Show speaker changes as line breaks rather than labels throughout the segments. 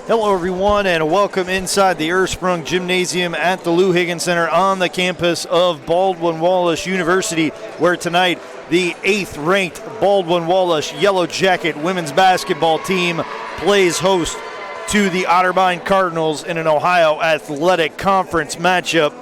Hello everyone and welcome inside the Ursprung Gymnasium at the Lou Higgins Center on the campus of Baldwin Wallace University, where tonight the 8th ranked Baldwin Wallace Yellow Jacket women's basketball team plays host to the Otterbein Cardinals in an Ohio Athletic Conference matchup.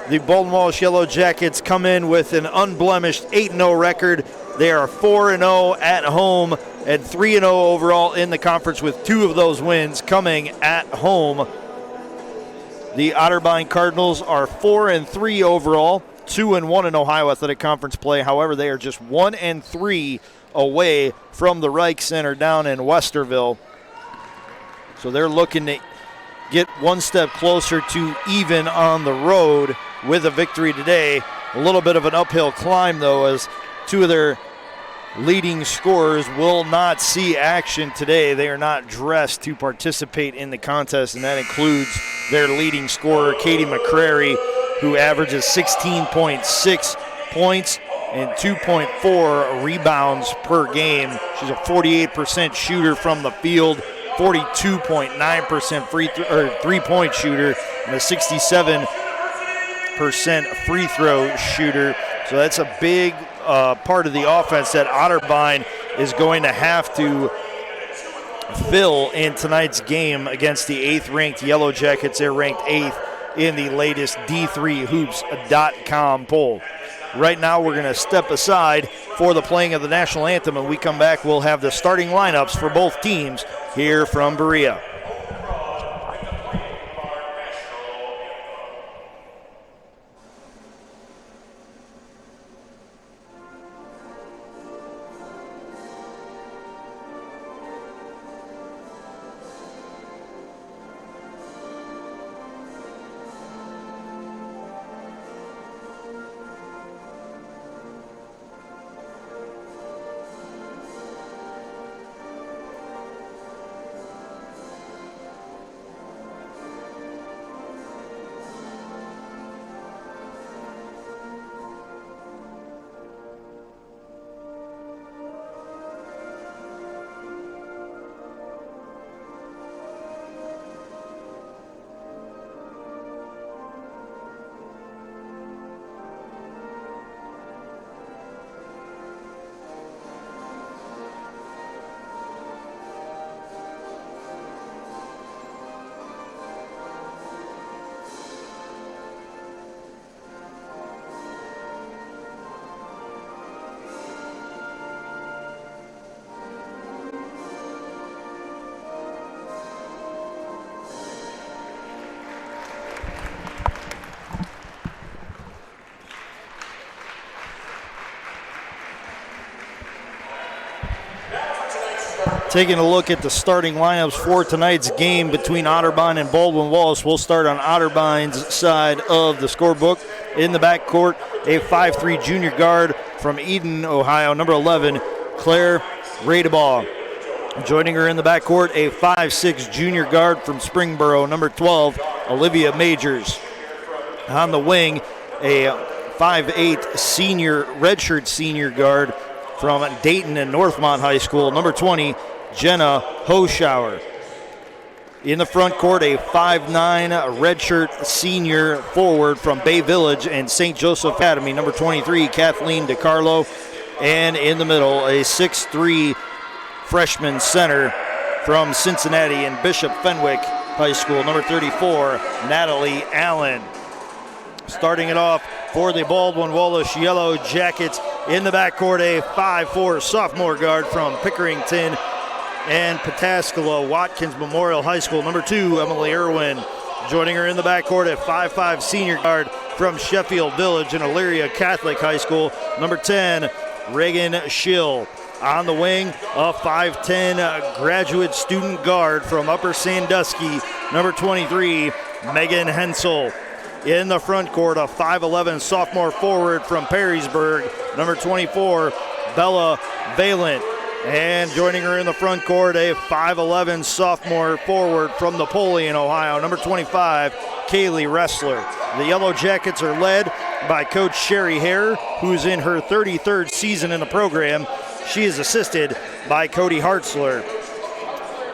The Baldwin Wallace Yellow Jackets come in with an unblemished 8-0 record. They are 4-0 at home and 3-0 overall in the conference, with 2 of those wins coming at home. The Otterbein Cardinals are 4-3 overall, 2-1 in Ohio Athletic Conference play. However, they are just 1-3 away from the Reich Center down in Westerville. So they're looking to get one step closer to even on the road with a victory today. A little bit of an uphill climb, though, as 2 of their leading scorers will not see action today. They are not dressed to participate in the contest, and that includes their leading scorer, Katie McCrary, who averages 16.6 points and 2.4 rebounds per game. She's a 48% shooter from the field, 42.9% three-point shooter, and a 67% free throw shooter. So that's a big part of the offense that Otterbein is going to have to fill in tonight's game against the 8th ranked Yellow Jackets. They're ranked 8th in the latest D3Hoops.com poll. Right now we're going to step aside for the playing of the national anthem. When we come back, we'll have the starting lineups for both teams here from Berea. Taking a look at the starting lineups for tonight's game between Otterbein and Baldwin Wallace. We'll start on Otterbein's side of the scorebook. In the backcourt, a 5'3" junior guard from Eden, Ohio, number 11, Claire Radebaugh. Joining her in the backcourt, a 5'6" junior guard from Springboro, number 12, Olivia Majors. On the wing, a 5'8" senior, redshirt senior guard from Dayton and Northmont High School, number 20, Jenna Hoschauer. In the front court, a 5'9" redshirt senior forward from Bay Village and St. Joseph Academy, number 23, Kathleen DiCarlo. And in the middle, a 6'3" freshman center from Cincinnati and Bishop Fenwick High School, number 34, Natalie Allen. Starting it off for the Baldwin Wallace Yellow Jackets, in the backcourt, a 5'4" sophomore guard from Pickerington and Pataskala Watkins Memorial High School, number 2, Emily Irwin. Joining her in the backcourt, a 5'5" senior guard from Sheffield Village and Elyria Catholic High School, number 10, Reagan Schill. On the wing, a 5'10" graduate student guard from Upper Sandusky, number 23, Megan Hensel. In the front court, a 5'11" sophomore forward from Perrysburg, number 24, Bella Valent. And joining her in the front court, a 5'11" sophomore forward from Napoleon, Ohio, number 25, Kaylee Ressler. The Yellow Jackets are led by Coach Sherry Hare, who's in her 33rd season in the program. She is assisted by Cody Hartzler.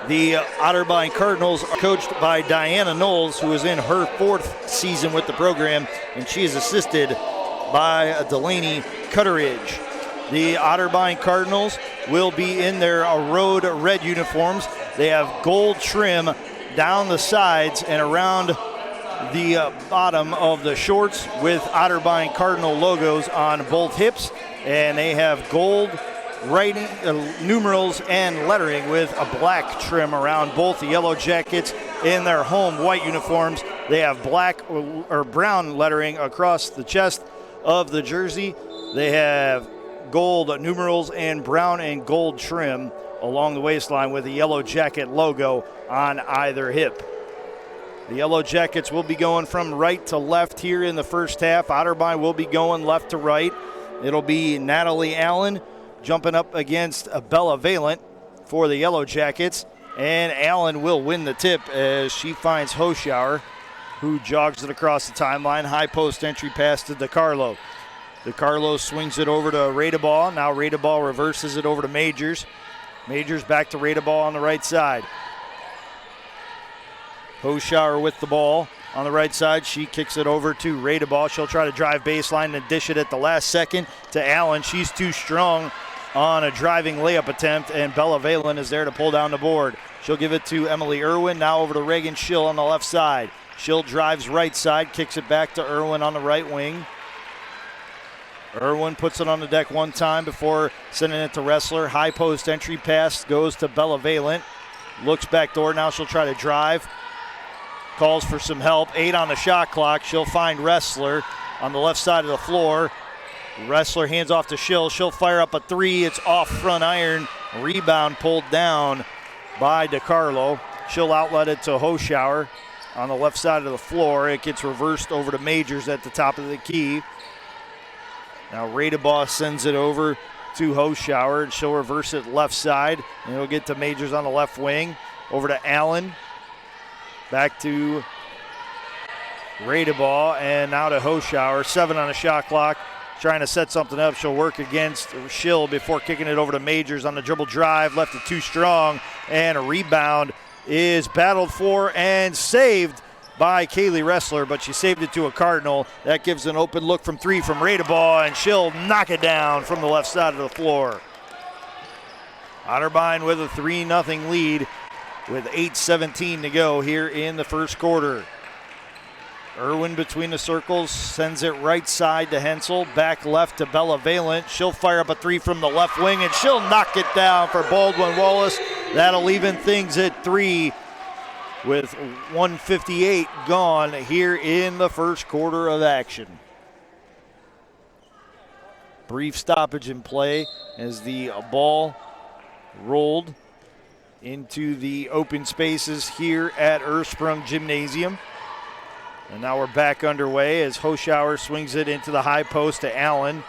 The Otterbein Cardinals are coached by Diana Knowles, who is in her 4th season with the program, and she is assisted by Delaney Cutteridge. The Otterbein Cardinals will be in their road red uniforms. They have gold trim down the sides and around the bottom of the shorts with Otterbein Cardinal logos on both hips, and they have gold writing, numerals and lettering with a black trim around both the Yellow Jackets. In their home white uniforms, they have black or brown lettering across the chest of the jersey. They have gold numerals and brown and gold trim along the waistline with the Yellow Jacket logo on either hip. The Yellow Jackets will be going from right to left here in the first half. Otterbein will be going left to right. It'll be Natalie Allen jumping up against Bella Valent for the Yellow Jackets, and Allen will win the tip as she finds Hoschauer, who jogs it across the timeline. High post entry pass to DeCarlo. DeCarlo swings it over to Radeball. Now Radeball reverses it over to Majors. Majors back to Radeball on the right side. Hoschauer with the ball on the right side. She kicks it over to Radeball. She'll try to drive baseline and dish it at the last second to Allen. She's too strong on a driving layup attempt, and Bella Valent is there to pull down the board. She'll give it to Emily Irwin. Now over to Reagan Schill on the left side. Schill drives right side, kicks it back to Irwin on the right wing. Irwin puts it on the deck one time before sending it to Ressler. High post entry pass goes to Bella Valent. Looks back door. Now she'll try to drive. Calls for some help. 8 on the shot clock. She'll find Ressler on the left side of the floor. Ressler hands off to Schill. She'll fire up a 3. It's off front iron. Rebound pulled down by DeCarlo. She'll outlet it to Hoschauer on the left side of the floor. It gets reversed over to Majors at the top of the key. Now Radeball sends it over to Hoschauer, and she'll reverse it left side, and it'll get to Majors on the left wing. Over to Allen. Back to Radeball, and now to Hoschauer. 7 on the shot clock. Trying to set something up. She'll work against Schill before kicking it over to Majors on the dribble drive. Left it too strong, and a rebound is battled for and saved by Kaylee Ressler, but she saved it to a Cardinal. That gives an open look from 3 from Radeball, and she'll knock it down from the left side of the floor. Otterbein with a 3-0 lead with 8:17 to go here in the first quarter. Irwin between the circles, sends it right side to Hensel, back left to Bella Valent. She'll fire up a 3 from the left wing, and she'll knock it down for Baldwin Wallace. That'll even things at 3 with 1:58 gone here in the first quarter of action. Brief stoppage in play as the ball rolled into the open spaces here at Ursprung Gymnasium. And now we're back underway as Hoschauer swings it into the high post to Allen.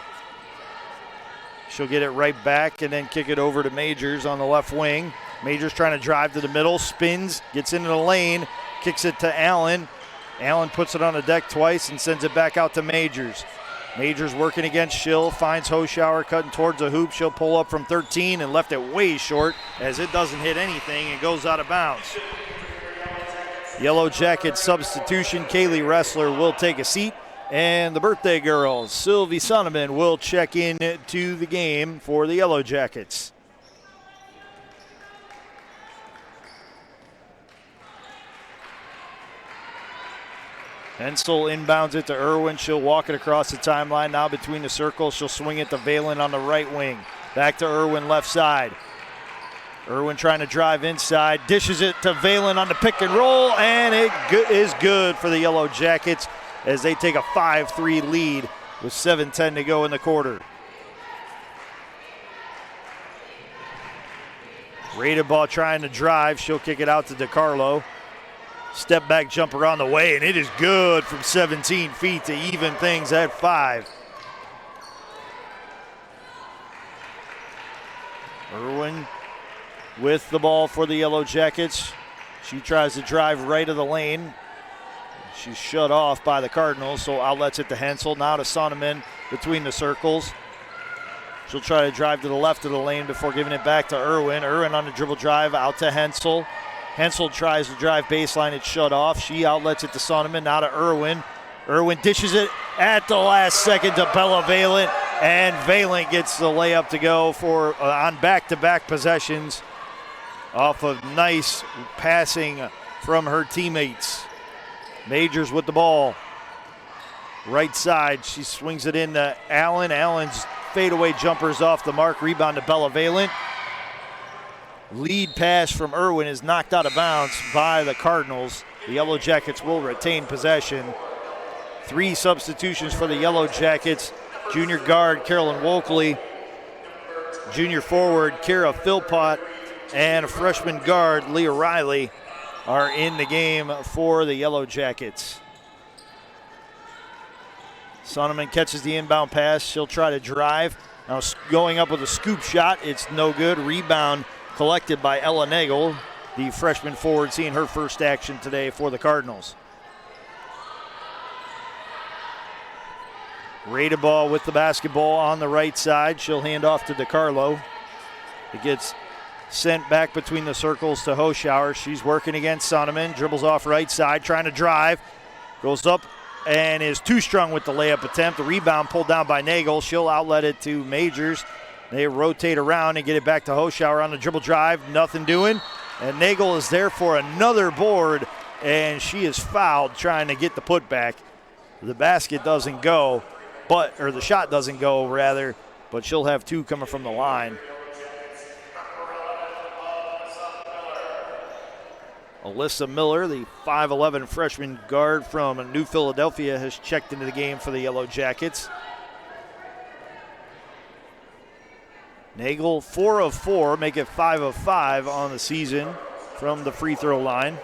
She'll get it right back and then kick it over to Majors on the left wing. Majors trying to drive to the middle, spins, gets into the lane, kicks it to Allen. Allen puts it on the deck twice and sends it back out to Majors. Majors working against Schill, finds Hoschauer cutting towards the hoop. She'll pull up from 13 and left it way short as it doesn't hit anything and goes out of bounds. Yellow Jacket substitution, Kaylee Ressler will take a seat, and the birthday girl, Sylvie Sonneman, will check in to the game for the Yellow Jackets. Hensel inbounds it to Irwin. She'll walk it across the timeline. Now between the circles, she'll swing it to Valent on the right wing. Back to Irwin left side. Irwin trying to drive inside, dishes it to Valent on the pick and roll, and it is good for the Yellow Jackets as they take a 5-3 lead with 7:10 to go in the quarter. Radeball trying to drive. She'll kick it out to DeCarlo. Step back jumper on the way, and it is good from 17 feet to even things at 5. Irwin with the ball for the Yellow Jackets. She tries to drive right of the lane. She's shut off by the Cardinals, so outlets it to Hensel. Now to Sonneman between the circles. She'll try to drive to the left of the lane before giving it back to Irwin. Irwin on the dribble drive out to Hensel. Hensel tries to drive baseline. It's shut off. She outlets it to Sonneman. Now to Irwin. Irwin dishes it at the last second to Bella Valent. And Valent gets the layup to go for on back-to-back possessions off of nice passing from her teammates. Majors with the ball. Right side, she swings it in to Allen. Allen's fadeaway jumpers off the mark. Rebound to Bella Valent. Lead pass from Irwin is knocked out of bounds by the Cardinals. The Yellow Jackets will retain possession. 3 substitutions for the Yellow Jackets. Junior guard Carolyn Wolkley. Junior forward Kara Philpott. And freshman guard Leah Riley are in the game for the Yellow Jackets. Sonneman catches the inbound pass. She'll try to drive. Now going up with a scoop shot. It's no good. Rebound collected by Ella Nagel, the freshman forward, seeing her first action today for the Cardinals. Rada Ball with the basketball on the right side. She'll hand off to DeCarlo. It gets sent back between the circles to Hoschauer. She's working against Sonneman. Dribbles off right side, trying to drive. Goes up and is too strong with the layup attempt. The rebound pulled down by Nagel. She'll outlet it to Majors. They rotate around and get it back to Hoschauer on the dribble drive. Nothing doing. And Nagel is there for another board, and she is fouled trying to get the putback. The basket doesn't go, or the shot doesn't go, rather, but she'll have 2 coming from the line. Alyssa Miller, the 5'11 freshman guard from New Philadelphia, has checked into the game for the Yellow Jackets. Nagel 4 of 4, make it 5 of 5 on the season from the free throw line.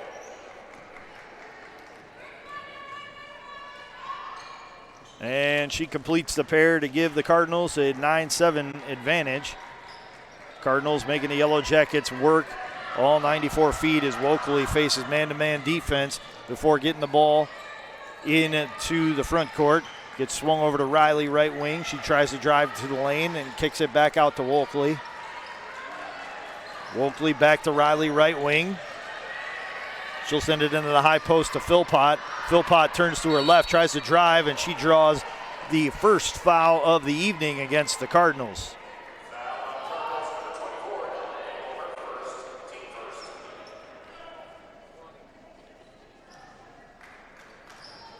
And she completes the pair to give the Cardinals a 9-7 advantage. Cardinals making the Yellow Jackets work all 94 feet as Wolkley faces man-to-man defense before getting the ball into the front court. Gets swung over to Riley, right wing. She tries to drive to the lane and kicks it back out to Wolkley. Wolkley back to Riley, right wing. She'll send it into the high post to Philpott. Philpott turns to her left, tries to drive, and she draws the first foul of the evening against the Cardinals.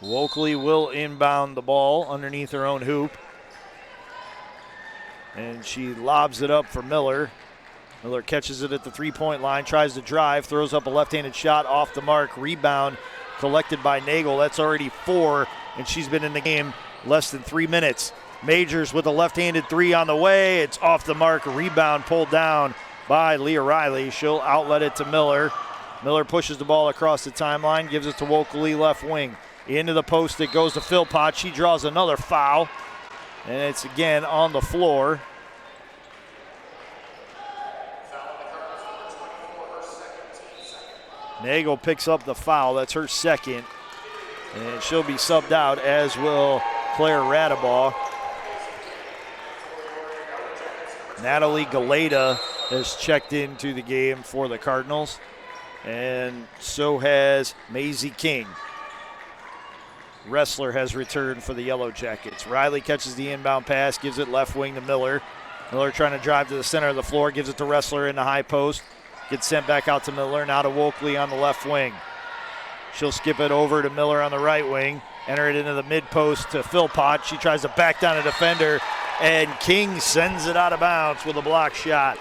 Wolkley will inbound the ball underneath her own hoop. And she lobs it up for Miller. Miller catches it at the three-point line, tries to drive, throws up a left-handed shot off the mark. Rebound collected by Nagel. That's already 4, and she's been in the game less than 3 minutes. Majors with a left-handed 3 on the way. It's off the mark. A rebound pulled down by Leah Riley. She'll outlet it to Miller. Miller pushes the ball across the timeline, gives it to Wolkley, left wing. Into the post, it goes to Philpott. She draws another foul, and it's again on the floor. Nagel picks up the foul. That's her second, and she'll be subbed out, as will Claire Radabaugh. Natalie Galeta has checked into the game for the Cardinals, and so has Maisie King. Wrestler has returned for the Yellow Jackets. Riley catches the inbound pass, gives it left wing to Miller. Miller trying to drive to the center of the floor, gives it to Wrestler in the high post. Gets sent back out to Miller, now to Wolkley on the left wing. She'll skip it over to Miller on the right wing, enter it into the mid post to Philpott. She tries to back down a defender, and King sends it out of bounds with a block shot.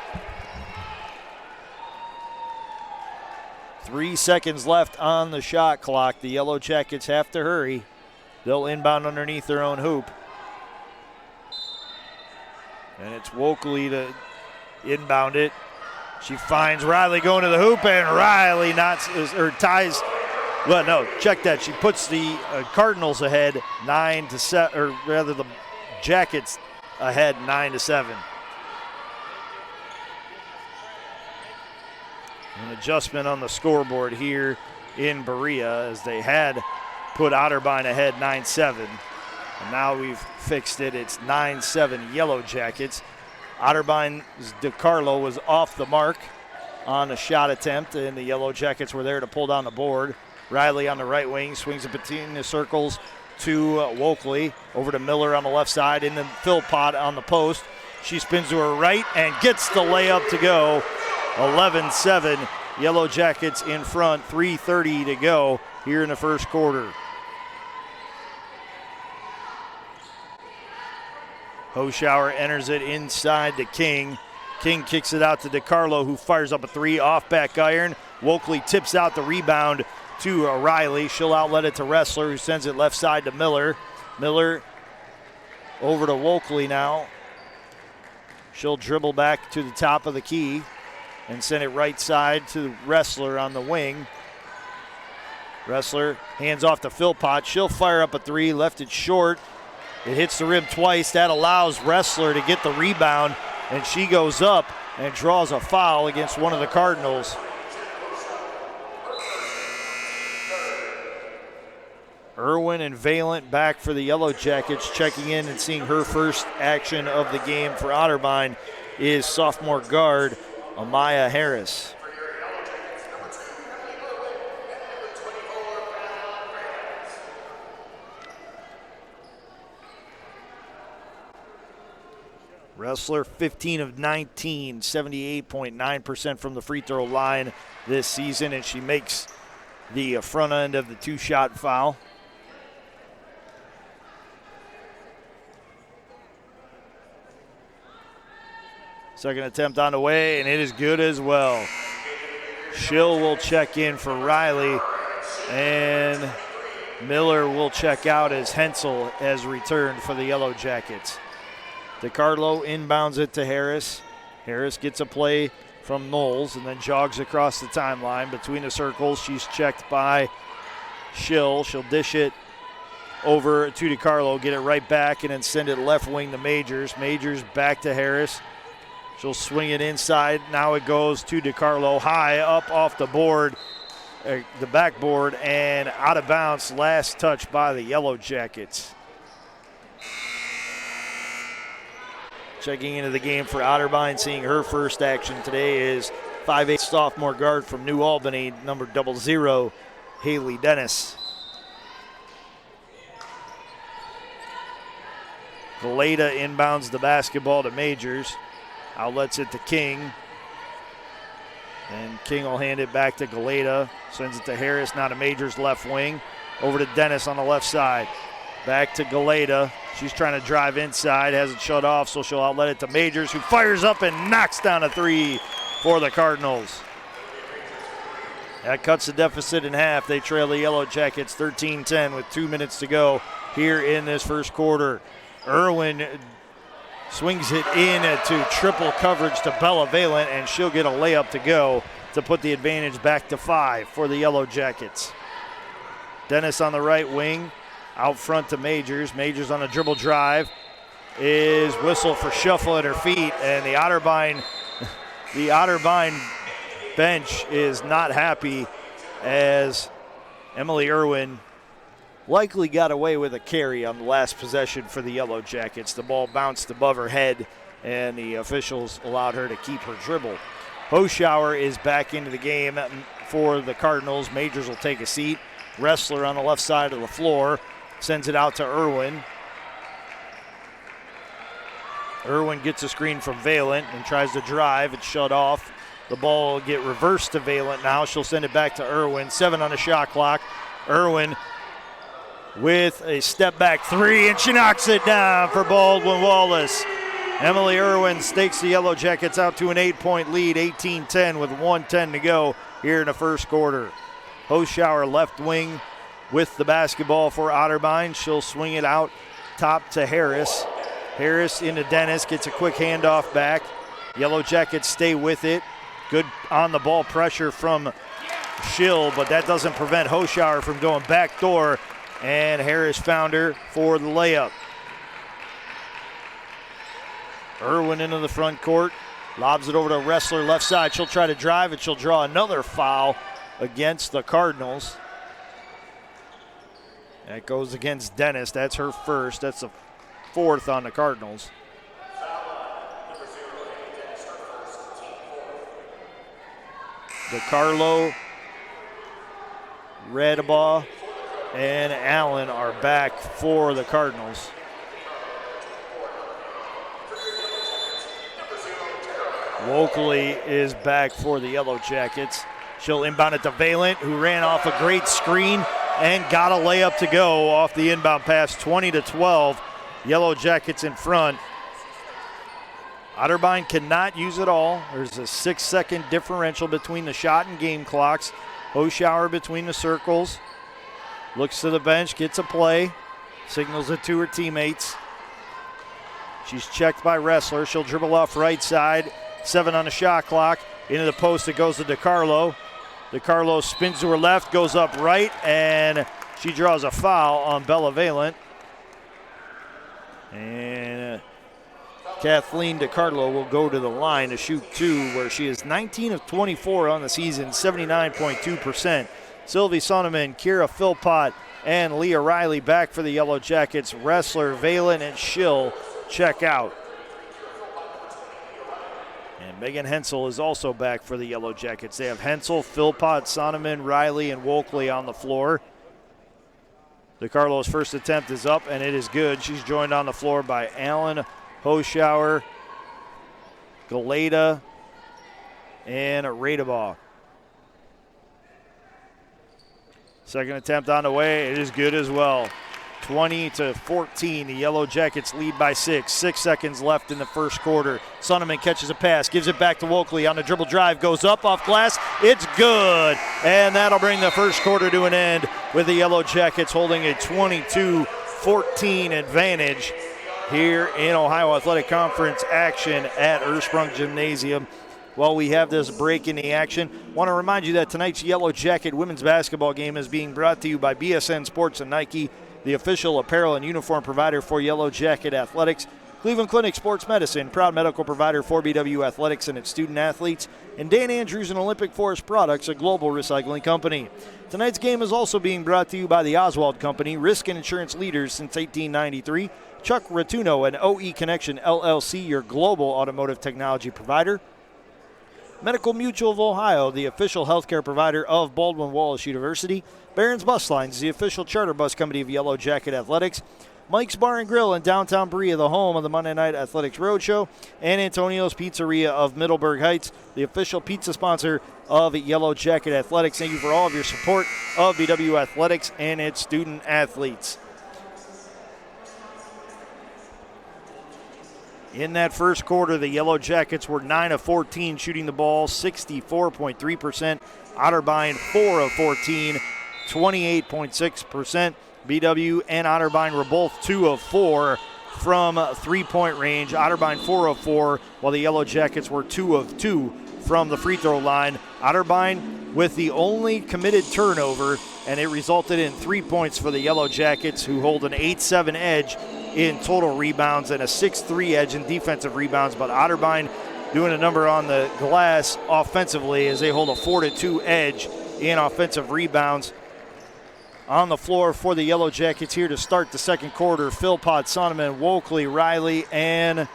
3 seconds left on the shot clock. The Yellow Jackets have to hurry. They'll inbound underneath their own hoop. And it's Wolkley to inbound it. She finds Riley going to the hoop, and Riley ties. Well, no, check that. She puts the Cardinals ahead 9-7, or rather the Jackets ahead 9-7. An adjustment on the scoreboard here in Berea, as they had put Otterbein ahead 9-7. And now we've fixed it. It's 9-7 Yellow Jackets. Otterbein DeCarlo was off the mark on a shot attempt, and the Yellow Jackets were there to pull down the board. Riley on the right wing swings it between the circles to Wokley. Over to Miller on the left side, in the Philpott on the post. She spins to her right and gets the layup to go. 11-7. Yellow Jackets in front. 3:30 to go here in the first quarter. Hoschauer enters it inside to King. King kicks it out to DeCarlo, who fires up a three off back iron. Wokley tips out the rebound to Riley. She'll outlet it to Ressler, who sends it left side to Miller. Miller over to Wokley now. She'll dribble back to the top of the key and send it right side to Ressler on the wing. Ressler hands off to Philpott. She'll fire up a three, left it short. It hits the rim twice. That allows Ressler to get the rebound, and she goes up and draws a foul against one of the Cardinals. Irwin and Valent back for the Yellow Jackets. Checking in and seeing her first action of the game for Otterbein is sophomore guard Amaya Harris. Ressler 15 of 19, 78.9% from the free throw line this season, and she makes the front end of the two-shot foul. Second attempt on the way, and it is good as well. Schill will check in for Riley, and Miller will check out as Hensel has returned for the Yellow Jackets. DeCarlo inbounds it to Harris. Harris gets a play from Knowles and then jogs across the timeline between the circles. She's checked by Schill. She'll dish it over to DeCarlo, get it right back, and then send it left wing to Majors. Majors back to Harris. She'll swing it inside. Now it goes to DeCarlo, high up off the board, the backboard, and out of bounds. Last touch by the Yellow Jackets. Checking into the game for Otterbein, seeing her first action today is 5'8" sophomore guard from New Albany, number 00, Haley Dennis. Galeta inbounds the basketball to Majors. Outlets it to King. And King will hand it back to Galeta. Sends it to Harris, now to Majors left wing. Over to Dennis on the left side. Back to Galeta. She's trying to drive inside, has it shut off, so she'll outlet it to Majors, who fires up and knocks down a three for the Cardinals. That cuts the deficit in half. They trail the Yellow Jackets 13-10 with 2 minutes to go here in this first quarter. Irwin swings it in to triple coverage to Bella Valent, and she'll get a layup to go to put the advantage back to 5 for the Yellow Jackets. Dennis on the right wing. Out front to Majors. Majors on a dribble drive is whistle for shuffle at her feet, and the Otterbein bench is not happy as Emily Irwin likely got away with a carry on the last possession for the Yellow Jackets. The ball bounced above her head, and the officials allowed her to keep her dribble. Hoschauer is back into the game for the Cardinals. Majors will take a seat. Ressler on the left side of the floor. Sends it out to Irwin. Irwin gets a screen from Valent and tries to drive. It's shut off. The ball will get reversed to Valent now. She'll send it back to Irwin. 7 on the shot clock. Irwin with a step back three, and she knocks it down for Baldwin Wallace. Emily Irwin stakes the Yellow Jackets out to an 8-point lead, 18-10 with 1:10 to go here in the first quarter. Hoschauer left wing with the basketball for Otterbein. She'll swing it out top to Harris. Harris into Dennis, gets a quick handoff back. Yellow Jackets stay with it. Good on the ball pressure from Schill, but that doesn't prevent Hoschauer from going back door, and Harris found her for the layup. Irwin into the front court, lobs it over to Ressler left side. She'll try to drive it. She'll draw another foul against the Cardinals. That goes against Dennis. That's her first. That's the fourth on the Cardinals. DeCarlo, Redebaugh, and Allen are back for the Cardinals. Wokley is back for the Yellow Jackets. She'll inbound it to Valent, who ran off a great screen and got a layup to go off the inbound pass, 20-12. Yellow Jackets in front. Otterbein cannot use it all. There's a 6-second differential between the shot and game clocks. Hoschauer between the circles. Looks to the bench, gets a play. Signals it to her teammates. She's checked by Ressler. She'll dribble off right side. 7 on the shot clock. Into the post, it goes to DeCarlo. DeCarlo spins to her left, goes up right, and she draws a foul on Bella Valent. And Kathleen DeCarlo will go to the line to shoot 2, where she is 19 of 24 on the season, 79.2%. Sylvie Sonneman, Kira Philpott, and Leah Riley back for the Yellow Jackets. Ressler, Valent, and Schill check out. And Megan Hensel is also back for the Yellow Jackets. They have Hensel, Philpott, Sonneman, Riley, and Wokley on the floor. DeCarlo's first attempt is up, and it is good. She's joined on the floor by Allen, Hoschauer, Galeta, and Redebaugh. Second attempt on the way. It is good as well. 20-14. The Yellow Jackets lead by 6. 6 seconds left in the first quarter. Sonneman catches a pass, gives it back to Wokley on the dribble drive, goes up off glass. It's good. And that'll bring the first quarter to an end with the Yellow Jackets holding a 22-14 advantage here in Ohio Athletic Conference action at Ursprung Gymnasium. While we have this break in the action, want to remind you that tonight's Yellow Jacket women's basketball game is being brought to you by BSN Sports and Nike, the official apparel and uniform provider for Yellow Jacket Athletics. Cleveland Clinic Sports Medicine, proud medical provider for BW Athletics and its student athletes. And Dan Andrews and Olympic Forest Products, a global recycling company. Tonight's game is also being brought to you by the Oswald Company, risk and insurance leaders since 1893. Chuck Rotuno and OE Connection LLC, your global automotive technology provider. Medical Mutual of Ohio, the official healthcare provider of Baldwin Wallace University. Barron's Bus Lines, the official charter bus company of Yellow Jacket Athletics. Mike's Bar and Grill in downtown Berea, the home of the Monday Night Athletics Roadshow. And Antonio's Pizzeria of Middleburg Heights, the official pizza sponsor of Yellow Jacket Athletics. Thank you for all of your support of BW Athletics and its student athletes. In that first quarter, the Yellow Jackets were 9 of 14 shooting the ball, 64.3%. Otterbein 4 of 14, 28.6%. BW and Otterbein were both 2 of 4 from three-point range. Otterbein 4 of 4, while the Yellow Jackets were 2 of 2 from the free throw line. Otterbein with the only committed turnover, and it resulted in 3 points for the Yellow Jackets, who hold an 8-7 edge in total rebounds and a 6-3 edge in defensive rebounds. But Otterbein doing a number on the glass offensively as they hold a 4-2 edge in offensive rebounds. On the floor for the Yellow Jackets here to start the second quarter, Philpott, Sonneman, Wokley, Riley, and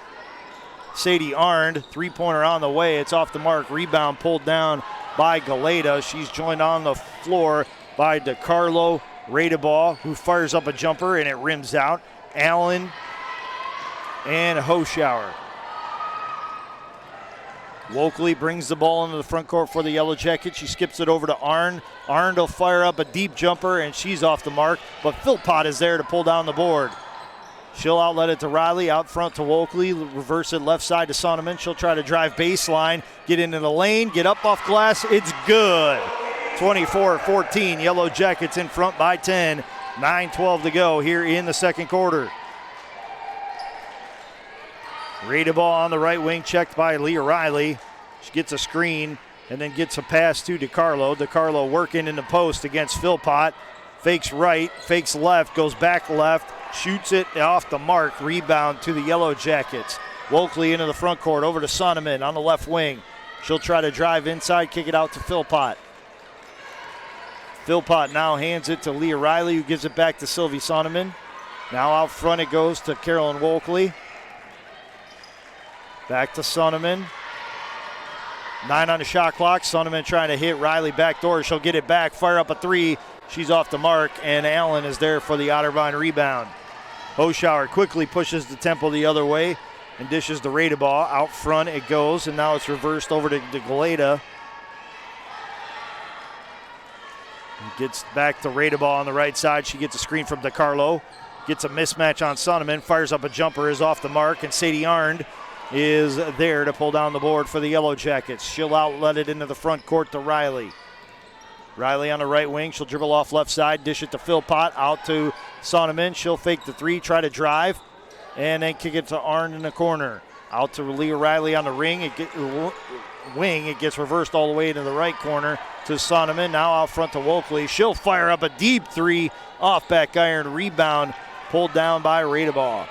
Sadie Arndt. Three-pointer on the way. It's off the mark. Rebound pulled down by Galeta. She's joined on the floor by DeCarlo, Redebaugh, who fires up a jumper, and it rims out. Allen and Hoschauer. Wokley brings the ball into the front court for the Yellow Jackets. She skips it over to Arndt. Arndt will fire up a deep jumper, and she's off the mark, but Philpott is there to pull down the board. She'll outlet it to Riley, out front to Wokley, reverse it left side to Sonneman. She'll try to drive baseline, get into the lane, get up off glass. It's good. 24-14, Yellow Jackets in front by 10. 9:12 to go here in the second quarter. Redebaugh on the right wing, checked by Leah Riley. She gets a screen and then gets a pass to DeCarlo. DeCarlo working in the post against Philpott. Fakes right, fakes left, goes back left, shoots it off the mark. Rebound to the Yellow Jackets. Wokley into the front court, over to Sonneman on the left wing. She'll try to drive inside, kick it out to Philpott. Philpott now hands it to Leah Riley, who gives it back to Sylvie Sonneman. Now out front it goes to Carolyn Wokley. Back to Sonneman. 9 on the shot clock. Sonneman trying to hit Riley backdoor. She'll get it back, fire up a 3. She's off the mark, and Allen is there for the Otterbein rebound. Hoschauer quickly pushes the tempo the other way and dishes the Rada ball. Out front it goes, and now it's reversed over to Galeta. Gets back to Rada ball on the right side. She gets a screen from DeCarlo. Gets a mismatch on Sonneman. Fires up a jumper, is off the mark, and Sadie Arndt is there to pull down the board for the Yellow Jackets. She'll outlet it into the front court to Riley. Riley on the right wing. She'll dribble off left side, dish it to Philpott, out to Sonneman. She'll fake the 3, try to drive, and then kick it to Arndt in the corner. Out to Leah Riley on the wing. It gets reversed all the way into the right corner to Sonneman. Now out front to Wokley. She'll fire up a deep 3 off back iron. Rebound pulled down by Radeball.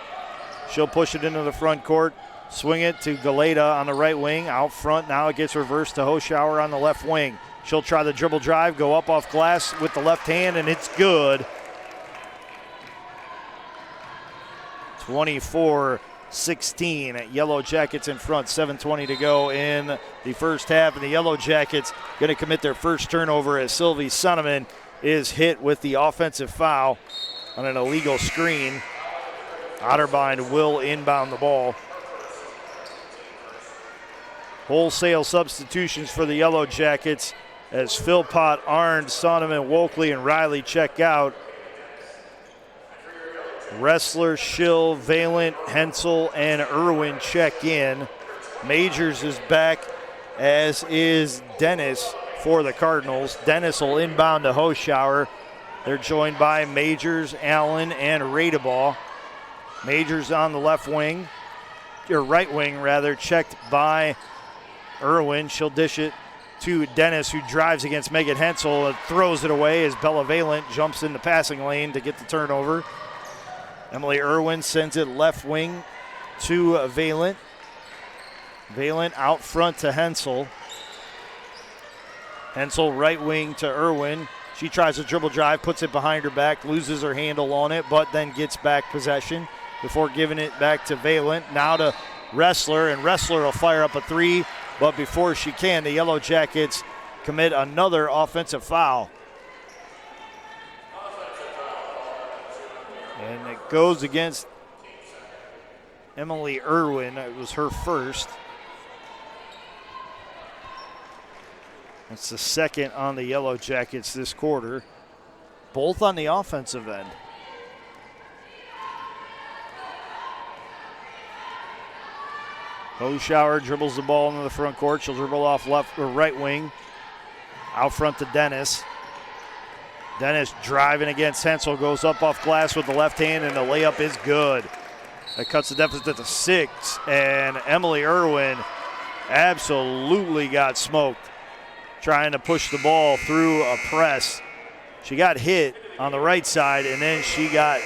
She'll push it into the front court. Swing it to Galeta on the right wing. Out front now it gets reversed to Hoschauer on the left wing. She'll try the dribble drive, go up off glass with the left hand, and it's good. 24-16. Yellow Jackets in front, 7:20 to go in the first half. And the Yellow Jackets going to commit their first turnover as Sylvie Sonneman is hit with the offensive foul on an illegal screen. Otterbein will inbound the ball. Wholesale substitutions for the Yellow Jackets as Philpott, Arndt, Sonneman, Wokley, and Riley check out. Wrestler, Schill, Valent, Hensel, and Irwin check in. Majors is back, as is Dennis for the Cardinals. Dennis will inbound to Hoschauer. They're joined by Majors, Allen, and Radeball. Majors on the left wing, or right wing rather, checked by Irwin. She'll dish it to Dennis, who drives against Megan Hensel and throws it away as Bella Valent jumps in the passing lane to get the turnover. Emily Irwin sends it left wing to Valent. Valent out front to Hensel. Hensel right wing to Irwin. She tries a dribble drive, puts it behind her back, loses her handle on it, but then gets back possession before giving it back to Valent. Now to Wrestler, and Wrestler will fire up a 3. But before she can, the Yellow Jackets commit another offensive foul. And it goes against Emily Irwin. It was her first. It's the second on the Yellow Jackets this quarter, both on the offensive end. Hoschauer dribbles the ball into the front court. She'll dribble off left or right wing. Out front to Dennis. Dennis driving against Hensel, goes up off glass with the left hand, and the layup is good. That cuts the deficit to 6, and Emily Irwin absolutely got smoked trying to push the ball through a press. She got hit on the right side, and then she got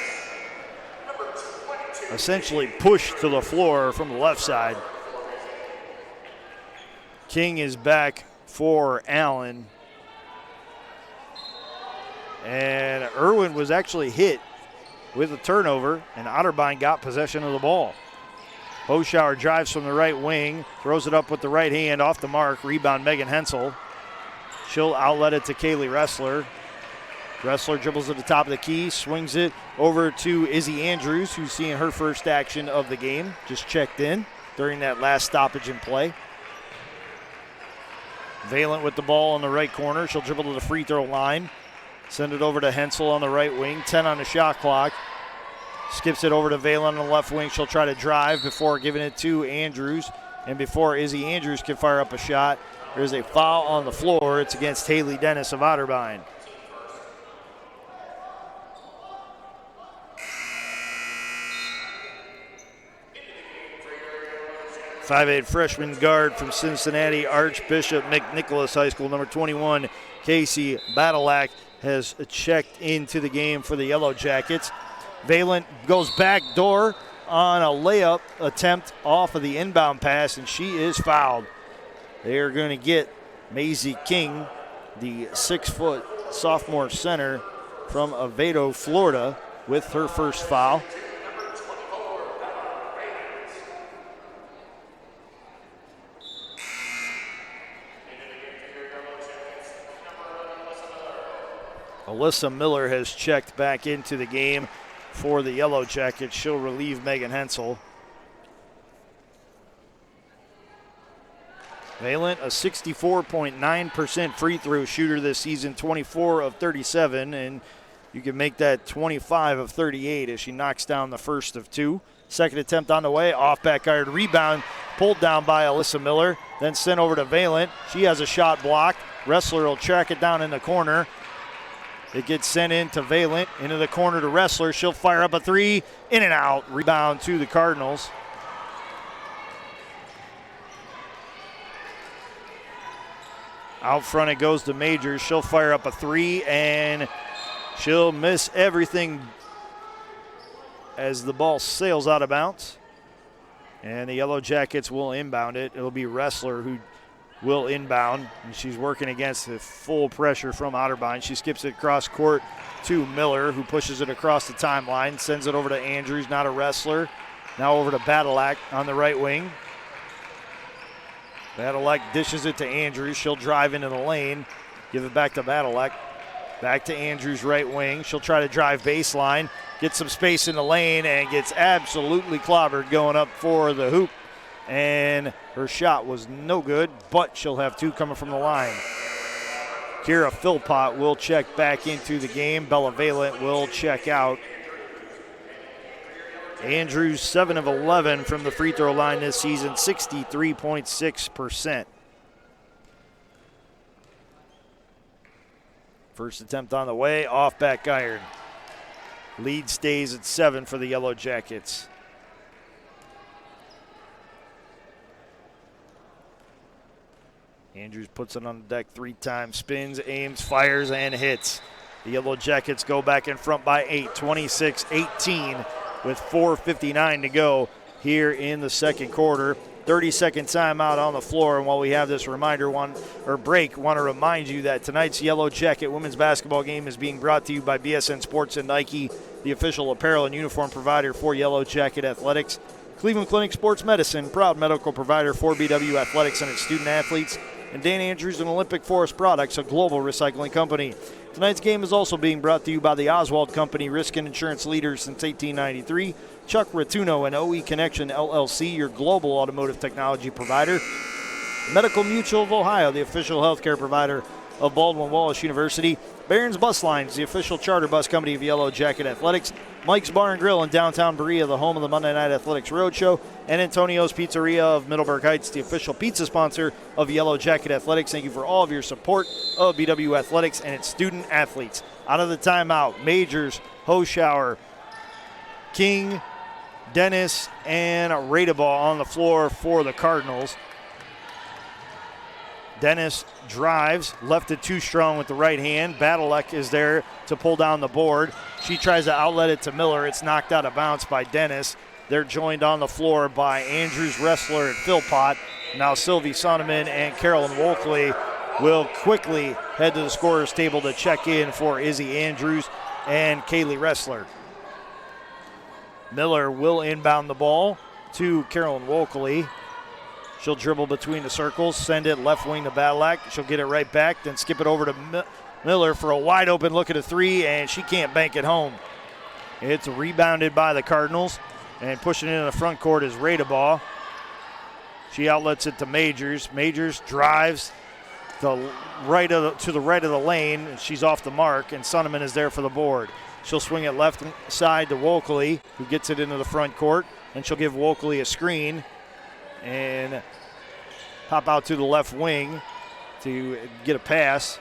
essentially pushed to the floor from the left side. King is back for Allen. And Irwin was actually hit with a turnover, and Otterbein got possession of the ball. Hoschauer drives from the right wing, throws it up with the right hand, off the mark. Rebound, Megan Hensel. She'll outlet it to Kaylee Wrestler. Wrestler dribbles to the top of the key, swings it over to Izzy Andrews, who's seeing her first action of the game. Just checked in during that last stoppage in play. Valent with the ball on the right corner. She'll dribble to the free throw line. Send it over to Hensel on the right wing. 10 on the shot clock. Skips it over to Valent on the left wing. She'll try to drive before giving it to Andrews. And before Izzy Andrews can fire up a shot, there's a foul on the floor. It's against Haley Dennis of Otterbein. 5'8" freshman guard from Cincinnati Archbishop McNicholas High School, number 21, Casey Badalak, has checked into the game for the Yellow Jackets. Valent goes back door on a layup attempt off of the inbound pass, and she is fouled. They are going to get Maisie King, the 6-foot sophomore center from Oviedo, Florida, with her first foul. Alyssa Miller has checked back into the game for the Yellow Jackets. She'll relieve Megan Hensel. Valent, a 64.9% free throw shooter this season, 24 of 37, and you can make that 25 of 38 as she knocks down the first of two. Second attempt on the way, off back iron rebound, pulled down by Alyssa Miller, then sent over to Valent. She has a shot blocked. Wrestler will track it down in the corner. It gets sent into Valent, into the corner to Wrestler. She'll fire up a three, in and out. Rebound to the Cardinals. Out front it goes to Majors. She'll fire up a three, and she'll miss everything as the ball sails out of bounds. And the Yellow Jackets will inbound it. It'll be Wrestler who will inbound, and she's working against the full pressure from Otterbein. She skips it across court to Miller, who pushes it across the timeline, sends it over to Andrews, not a Wrestler. Now over to Badalak on the right wing. Badalak dishes it to Andrews. She'll drive into the lane, give it back to Badalak. Back to Andrews' right wing. She'll try to drive baseline, get some space in the lane, and gets absolutely clobbered going up for the hoop. And her shot was no good, but she'll have two coming from the line. Kira Philpott will check back into the game. Bella Valent will check out. Andrews 7 of 11 from the free throw line this season, 63.6%. First attempt on the way, off back iron. Lead stays at 7 for the Yellow Jackets. Andrews puts it on the deck 3 times, spins, aims, fires, and hits. The Yellow Jackets go back in front by 8, 26-18 with 4:59 to go here in the second quarter. 30-second timeout on the floor, and while we have this break, want to remind you that tonight's Yellow Jacket women's basketball game is being brought to you by BSN Sports and Nike, the official apparel and uniform provider for Yellow Jacket Athletics. Cleveland Clinic Sports Medicine, proud medical provider for BW Athletics and its student athletes. And Dan Andrews and Olympic Forest Products, a global recycling company. Tonight's game is also being brought to you by the Oswald Company, risk and insurance leaders since 1893. Chuck Ratuno and OE Connection LLC, your global automotive technology provider. Medical Mutual of Ohio, the official healthcare provider of Baldwin Wallace University. Barron's Bus Lines, the official charter bus company of Yellow Jacket Athletics. Mike's Bar and Grill in downtown Berea, the home of the Monday Night Athletics Roadshow. And Antonio's Pizzeria of Middleburg Heights, the official pizza sponsor of Yellow Jacket Athletics. Thank you for all of your support of BW Athletics and its student athletes. Out of the timeout, Majors, Hoschauer, King, Dennis, and Radeball on the floor for the Cardinals. Dennis drives, left it too strong with the right hand. Badalek is there to pull down the board. She tries to outlet it to Miller. It's knocked out of bounds by Dennis. They're joined on the floor by Andrews, Wrestler, and Philpott. Now Sylvie Sonneman and Carolyn Wolkley will quickly head to the scorer's table to check in for Izzy Andrews and Kaylee Wrestler. Miller will inbound the ball to Carolyn Wolkley. She'll dribble between the circles, send it left wing to Badalak. She'll get it right back, then skip it over to Miller for a wide open look at a three, and she can't bank it home. It's rebounded by the Cardinals, and pushing it in the front court is Radeball. She outlets it to Majors. Majors drives to the right of the lane, and she's off the mark, and Sonneman is there for the board. She'll swing it left side to Wolkley, who gets it into the front court, and she'll give Wolkley a screen and pop out to the left wing to get a pass.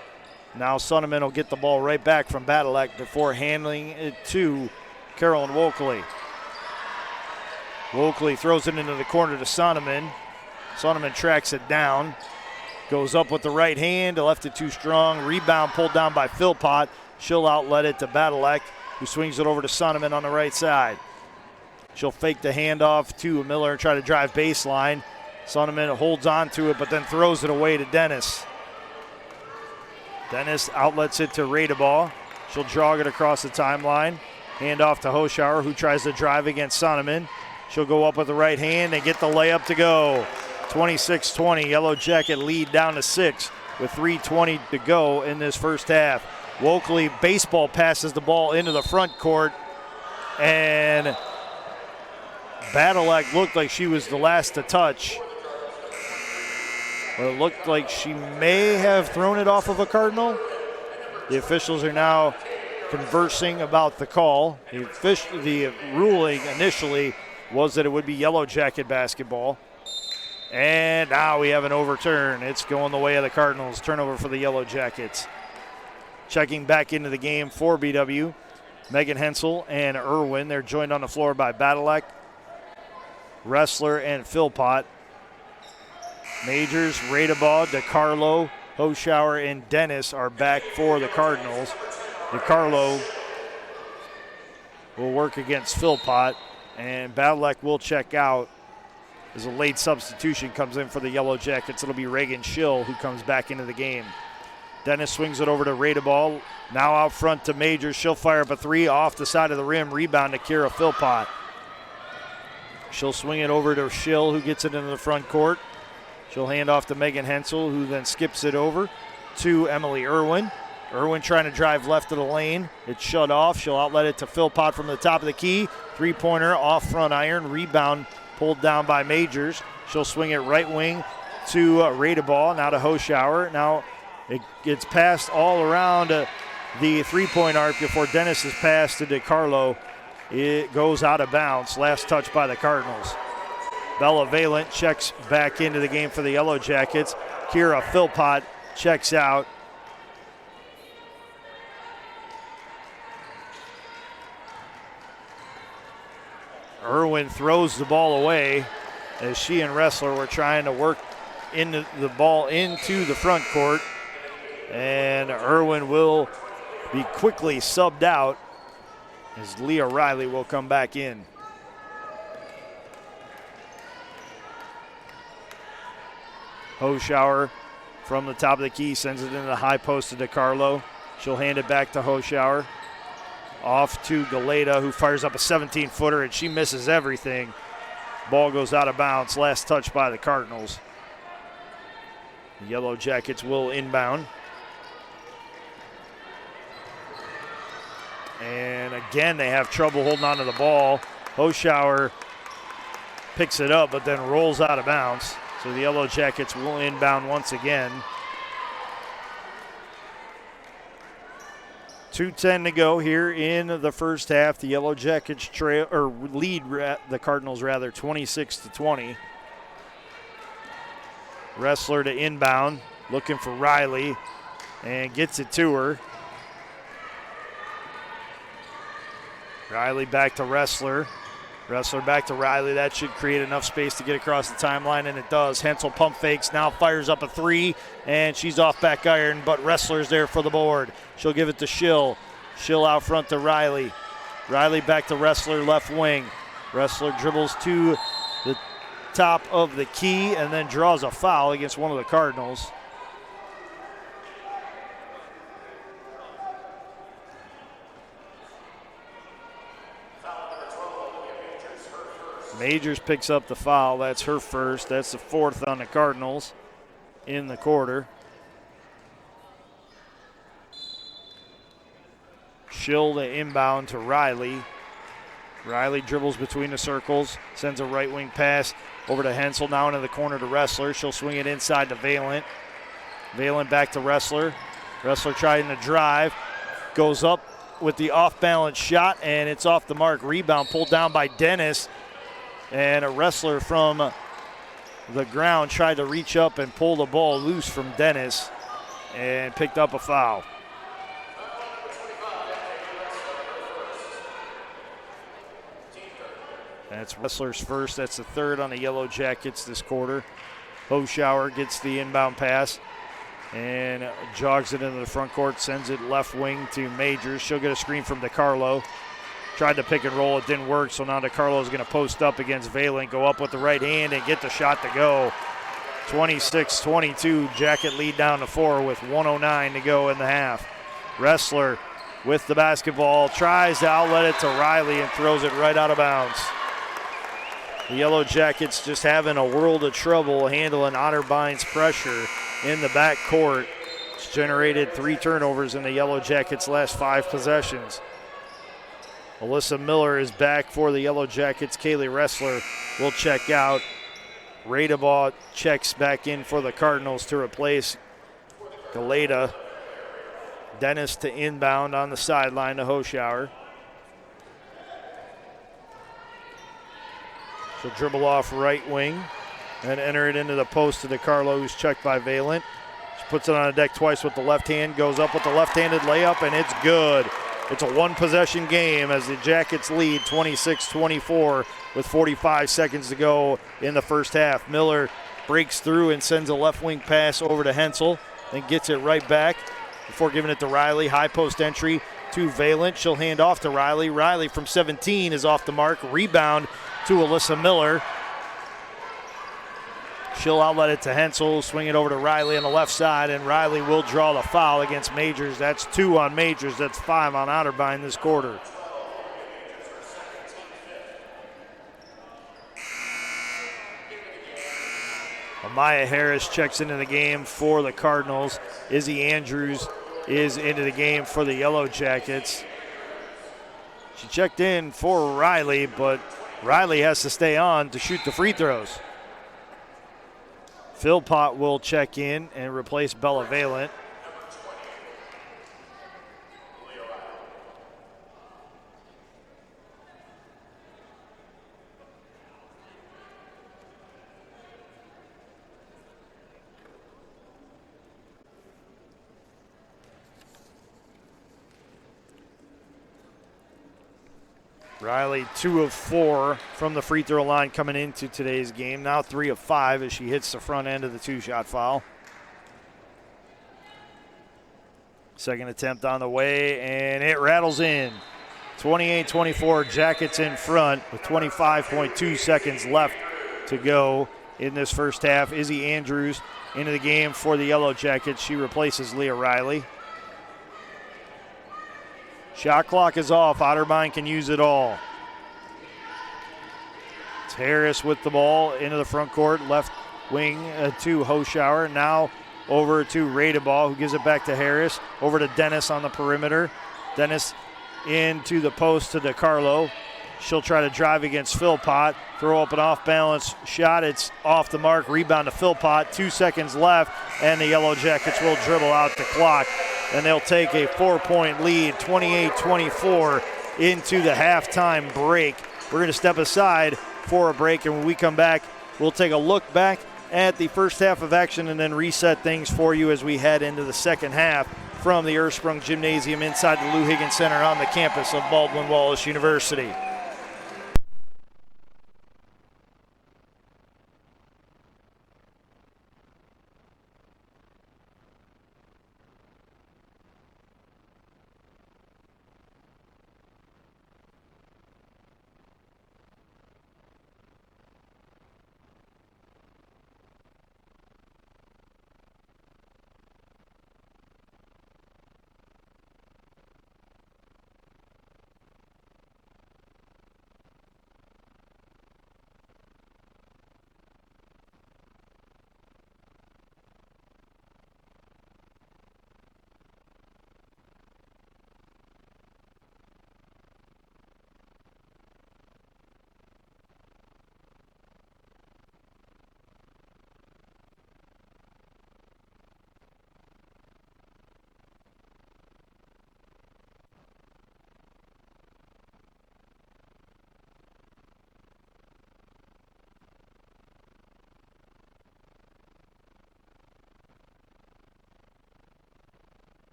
Now Sonneman will get the ball right back from Badalek before handling it to Carolyn Wolkley. Wolkley throws it into the corner to Sonneman. Sonneman tracks it down. Goes up with the right hand, left it too strong. Rebound pulled down by Philpott. She'll outlet it to Badalek, who swings it over to Sonneman on the right side. She'll fake the handoff to Miller and try to drive baseline. Sonneman holds on to it, but then throws it away to Dennis. Dennis outlets it to Radeball. She'll jog it across the timeline. Hand off to Hoschauer, who tries to drive against Sonneman. She'll go up with the right hand and get the layup to go. 26-20, Yellow Jacket lead down to 6 with 3:20 to go in this first half. Wokeley baseball passes the ball into the front court, and Badalek looked like she was the last to touch. But it looked like she may have thrown it off of a Cardinal. The officials are now conversing about the call. The ruling initially was that it would be Yellow Jacket basketball. And now we have an overturn. It's going the way of the Cardinals. Turnover for the Yellow Jackets. Checking back into the game for BW, Megan Hensel and Irwin. They're joined on the floor by Badalek, Wrestler, and Philpott. Majors, Radabaugh, DeCarlo, Hoshauer, and Dennis are back for the Cardinals. DeCarlo will work against Philpott, and Badalek will check out as a late substitution comes in for the Yellow Jackets. It'll be Reagan Schill who comes back into the game. Dennis swings it over to Radabaugh. Now out front to Majors. She'll fire up a three off the side of the rim. Rebound to Kira Philpott. She'll swing it over to Schill, who gets it into the front court. She'll hand off to Megan Hensel, who then skips it over to Emily Irwin. Irwin trying to drive left of the lane. It's shut off. She'll outlet it to Philpott from the top of the key. Three-pointer off front iron. Rebound pulled down by Majors. She'll swing it right wing to Radabaugh. Now to Hoshauer. Now it gets passed all around the three-point arc before Dennis's pass to DeCarlo. It goes out of bounds. Last touch by the Cardinals. Bella Valent checks back into the game for the Yellow Jackets. Kira Philpott checks out. Irwin throws the ball away as she and Wrestler were trying to work into the ball into the front court. And Irwin will be quickly subbed out as Leah Riley will come back in. Hoshauer from the top of the key sends it into the high post to DeCarlo. She'll hand it back to Hoshauer. Off to Galeta, who fires up a 17-footer, and she misses everything. Ball goes out of bounds. Last touch by the Cardinals. The Yellow Jackets will inbound. And again, they have trouble holding on to the ball. Hoshauer picks it up, but then rolls out of bounds. So the Yellow Jackets will inbound once again. 2:10 to go here in the first half. The Yellow Jackets lead the Cardinals 26-20. Wrestler to inbound, looking for Riley, and gets it to her. Riley back to Wrestler. Wrestler back to Riley. That should create enough space to get across the timeline, and it does. Hensel pump fakes, now fires up a three, and she's off back iron, but Wrestler's there for the board. She'll give it to Schill. Schill out front to Riley. Riley back to Wrestler, left wing. Wrestler dribbles to the top of the key and then draws a foul against one of the Cardinals. Majors picks up the foul. That's her first. That's the fourth on the Cardinals in the quarter. Schill to inbound to Riley. Riley dribbles between the circles, sends a right wing pass over to Hensel, now into the corner to Wrestler. She'll swing it inside to Valent. Valent back to Wrestler. Wrestler trying to drive, goes up with the off-balance shot, and it's off the mark. Rebound pulled down by Dennis. And a Wrestler from the ground tried to reach up and pull the ball loose from Dennis and picked up a foul. That's Wrestler's first. That's the third on the Yellow Jackets this quarter. Hoshauer gets the inbound pass and jogs it into the front court, sends it left wing to Majors. She'll get a screen from DeCarlo. Tried to pick and roll, it didn't work, so now DeCarlo is going to post up against Valent, go up with the right hand and get the shot to go. 26-22, Jacket lead down to 4 with 1:09 to go in the half. Wrestler with the basketball, tries to outlet it to Riley and throws it right out of bounds. The Yellow Jackets just having a world of trouble handling Otterbein's pressure in the back court. It's generated 3 turnovers in the Yellow Jackets' last 5 possessions. Alyssa Miller is back for the Yellow Jackets. Kaylee Ressler will check out. Radebaugh checks back in for the Cardinals to replace Galeta. Dennis to inbound on the sideline to Hoschauer. She'll dribble off right wing and enter it into the post to DeCarlo, who's checked by Valent. She puts it on a deck twice with the left hand, goes up with the left-handed layup, and it's good. It's a one-possession game as the Jackets lead 26-24 with 45 seconds to go in the first half. Miller breaks through and sends a left wing pass over to Hensel, then gets it right back before giving it to Riley. High post entry to Valent. She'll hand off to Riley. Riley from 17 is off the mark. Rebound to Alyssa Miller. She'll outlet it to Hensel, swing it over to Riley on the left side, and Riley will draw the foul against Majors. That's 2 on Majors. That's 5 on Otterbein this quarter. Amaya Harris checks into the game for the Cardinals. Izzy Andrews is into the game for the Yellow Jackets. She checked in for Riley, but Riley has to stay on to shoot the free throws. Philpott will check in and replace Bella Valent. Riley 2 of 4 from the free throw line coming into today's game. Now 3 of 5 as she hits the front end of the 2-shot foul. Second attempt on the way, and it rattles in. 28-24, Jackets in front with 25.2 seconds left to go in this first half. Izzy Andrews into the game for the Yellow Jackets. She replaces Leah Riley. Shot clock is off. Otterbein can use it all. It's Harris with the ball into the front court. Left wing to Hoschauer. Now over to Radebaugh, who gives it back to Harris. Over to Dennis on the perimeter. Dennis into the post to DeCarlo. She'll try to drive against Philpott. Throw up an off-balance shot. It's off the mark. Rebound to Philpott. 2 seconds left, and the Yellow Jackets will dribble out the clock. And they'll take a 4-point lead, 28-24, into the halftime break. We're going to step aside for a break, and when we come back, we'll take a look back at the first half of action and then reset things for you as we head into the second half from the Ursprung Gymnasium inside the Lou Higgins Center on the campus of Baldwin Wallace University.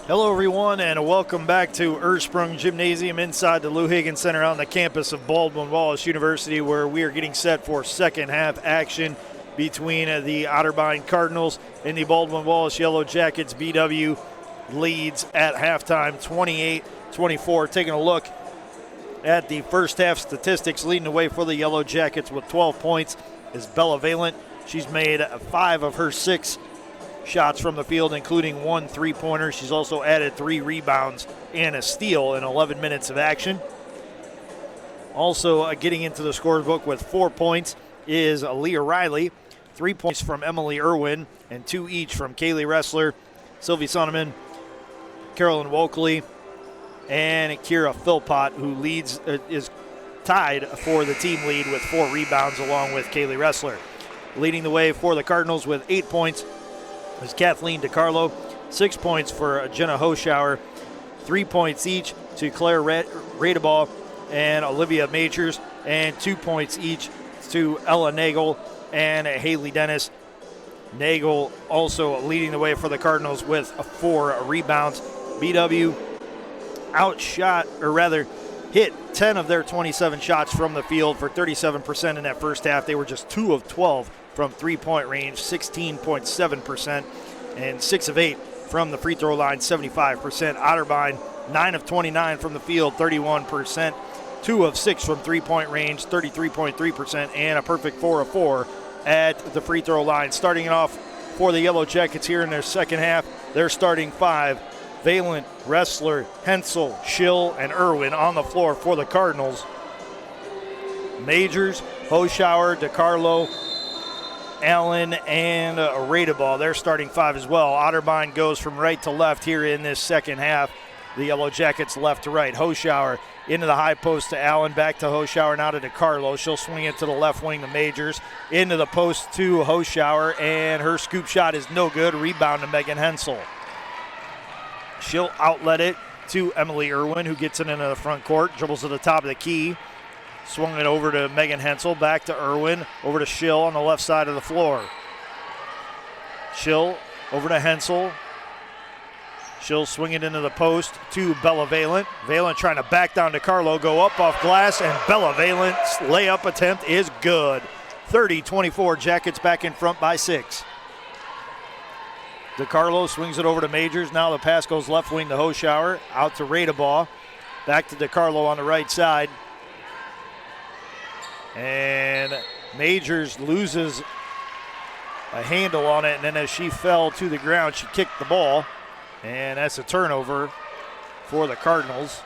Hello, everyone, and welcome back to Ursprung Gymnasium inside the Lou Higgins Center on the campus of Baldwin Wallace University, where we are getting set for second half action between the Otterbein Cardinals and the Baldwin Wallace Yellow Jackets. BW leads at halftime 28-24. Taking a look at the first half statistics, leading the way for the Yellow Jackets with 12 points is Bella Valent. She's made 5 of her 6 shots from the field, including 1 3-pointer. She's also added 3 rebounds and a steal in 11 minutes of action. Also getting into the scorebook with 4 points is Leah Riley. 3 points from Emily Irwin and 2 each from Kaylee Ressler, Sylvie Sonneman, Carolyn Wokley, and Kira Philpott, who is tied for the team lead with 4 rebounds along with Kaylee Ressler. Leading the way for the Cardinals with 8 points is Kathleen DiCarlo. 6 points for Jenna Hoschauer. 3 points each to Claire Radebaugh and Olivia Majors, and 2 points each to Ella Nagel and Haley Dennis. Nagel also leading the way for the Cardinals with 4 rebounds. BW hit 10 of their 27 shots from the field for 37% in that first half. They were just 2 of 12 from three-point range, 16.7%, and 6 of 8 from the free throw line, 75%. Otterbein, 9 of 29 from the field, 31%, 2 of 6 from three-point range, 33.3%, and a perfect 4 of 4 at the free throw line. Starting it off for the Yellow Jackets here in their second half, their starting 5, Valent, Ressler, Hensel, Schill, and Irwin on the floor for the Cardinals. Majors, Hoschauer, DiCarlo, Allen, and Radebaugh, they're starting 5 as well. Otterbein goes from right to left here in this second half. The Yellow Jackets left to right. Hoschauer into the high post to Allen, back to Hoschauer, now to DiCarlo. She'll swing it to the left wing to Majors. Into the post to Hoschauer, and her scoop shot is no good. Rebound to Megan Hensel. She'll outlet it to Emily Irwin, who gets it into the front court, dribbles to the top of the key. Swung it over to Megan Hensel, back to Irwin, over to Schill on the left side of the floor. Schill over to Hensel. She'll swing it into the post to Bella Valent. Valent trying to back down to Carlo, go up off glass, and Bella Valent's layup attempt is good. 30-24, Jackets back in front by 6. DiCarlo swings it over to Majors. Now the pass goes left wing to Hoschauer, out to Radebaugh, back to DiCarlo on the right side. And Majors loses a handle on it, and then as she fell to the ground, she kicked the ball. And that's a turnover for the Cardinals.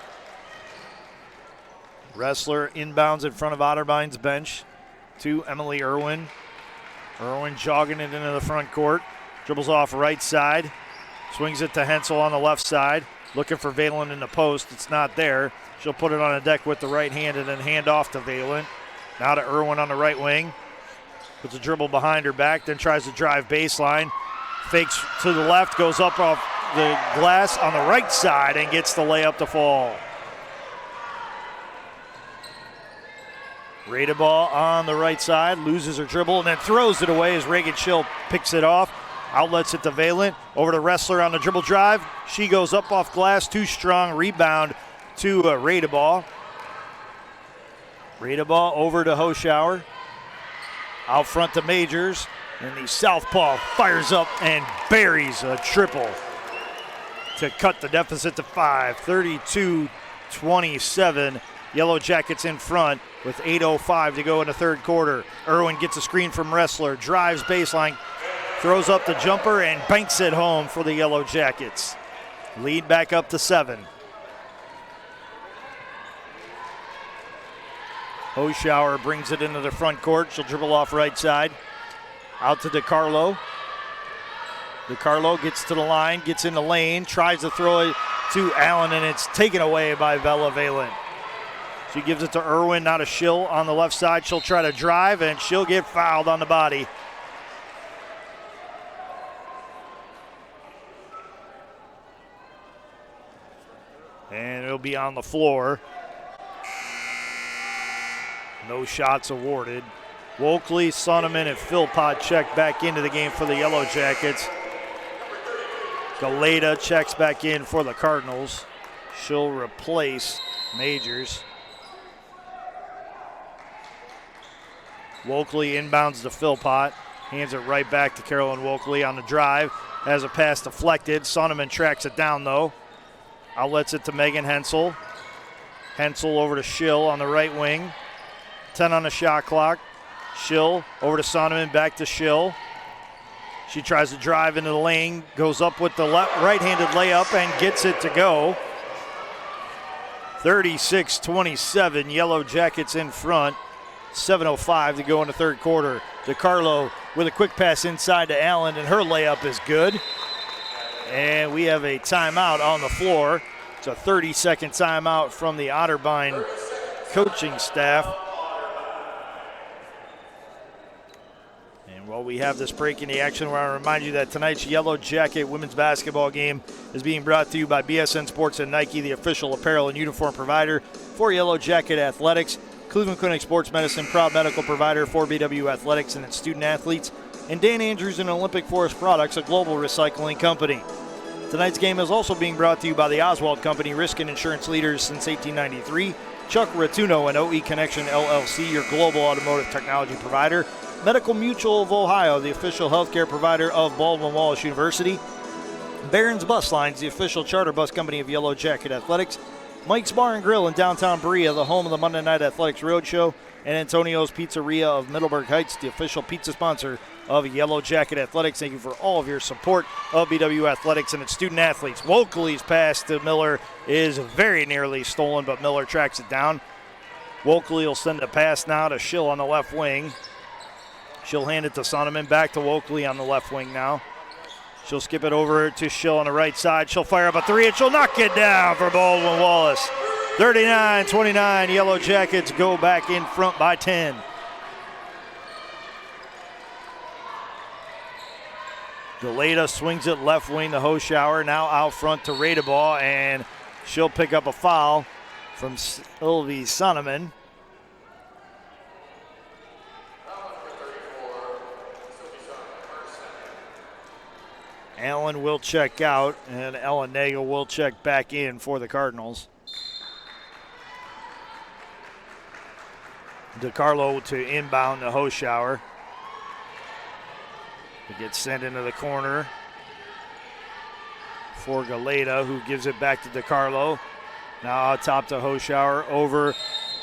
Ressler inbounds in front of Otterbein's bench to Emily Irwin. Irwin jogging it into the front court. Dribbles off right side. Swings it to Hensel on the left side. Looking for Valent in the post. It's not there. She'll put it on the deck with the right hand and then hand off to Valent. Now to Irwin on the right wing. Puts a dribble behind her back, then tries to drive baseline. Fakes to the left, goes up off the glass on the right side and gets the layup to fall. Radebaugh on the right side, loses her dribble and then throws it away as Reagan Schill picks it off. Outlets it to Valent, over to Ressler on the dribble drive. She goes up off glass, too strong, rebound to Radebaugh. Radebaugh over to Hoschauer. Out front to Majors, and the southpaw fires up and buries a triple to cut the deficit to 5. 32-27. Yellow Jackets in front with 8:05 to go in the third quarter. Irwin gets a screen from Ressler, drives baseline, throws up the jumper, and banks it home for the Yellow Jackets. Lead back up to 7. Hoschauer brings it into the front court. She'll dribble off right side. Out to DiCarlo. DiCarlo gets to the line, gets in the lane, tries to throw it to Allen, and it's taken away by Bella Valent. She gives it to Irwin, now to Schill on the left side. She'll try to drive, and she'll get fouled on the body. And it'll be on the floor. No shots awarded. Wokley, Sonneman, and Philpott check back into the game for the Yellow Jackets. Galeta checks back in for the Cardinals. She'll replace Majors. Wokley inbounds to Philpott. Hands it right back to Carolyn Wokley on the drive. Has a pass deflected. Sonneman tracks it down, though. Outlets it to Megan Hensel. Hensel over to Schill on the right wing. 10 on the shot clock. Schill over to Sonneman, back to Schill. She tries to drive into the lane, goes up with the right-handed layup and gets it to go. 36-27, Yellow Jackets in front. 7:05 to go in the third quarter. DeCarlo with a quick pass inside to Allen, and her layup is good. And we have a timeout on the floor. It's a 30-second timeout from the Otterbein coaching staff. And while we have this break in the action, I want to remind you that tonight's Yellow Jacket women's basketball game is being brought to you by BSN Sports and Nike, the official apparel and uniform provider for Yellow Jacket Athletics. Cleveland Clinic Sports Medicine, proud medical provider for BW Athletics and its student athletes. And Dan Andrews and Olympic Forest Products, a global recycling company. Tonight's game is also being brought to you by the Oswald Company, risk and insurance leaders since 1893. Chuck Ratuno and OE Connection LLC, your global automotive technology provider. Medical Mutual of Ohio, the official healthcare provider of Baldwin Wallace University. Barron's Bus Lines, the official charter bus company of Yellow Jacket Athletics. Mike's Bar and Grill in downtown Berea, the home of the Monday Night Athletics Roadshow. And Antonio's Pizzeria of Middleburg Heights, the official pizza sponsor of Yellow Jacket Athletics. Thank you for all of your support of BW Athletics and its student athletes. Wokley's pass to Miller is very nearly stolen, but Miller tracks it down. Wokley will send a pass now to Schill on the left wing. She'll hand it to Sonneman, back to Wokley on the left wing now. She'll skip it over to Schill on the right side. She'll fire up a three, and she'll knock it down for Baldwin Wallace. 39-29, Yellow Jackets go back in front by 10. Galeta swings it left wing to Hoschauer, now out front to Radebaugh, and she'll pick up a foul from Sylvie Sonneman. Allen will check out, and Ellen Nagel will check back in for the Cardinals. DeCarlo to inbound to Hoschauer. It gets sent into the corner for Galeta, who gives it back to DeCarlo. Now out top to Hoschauer, over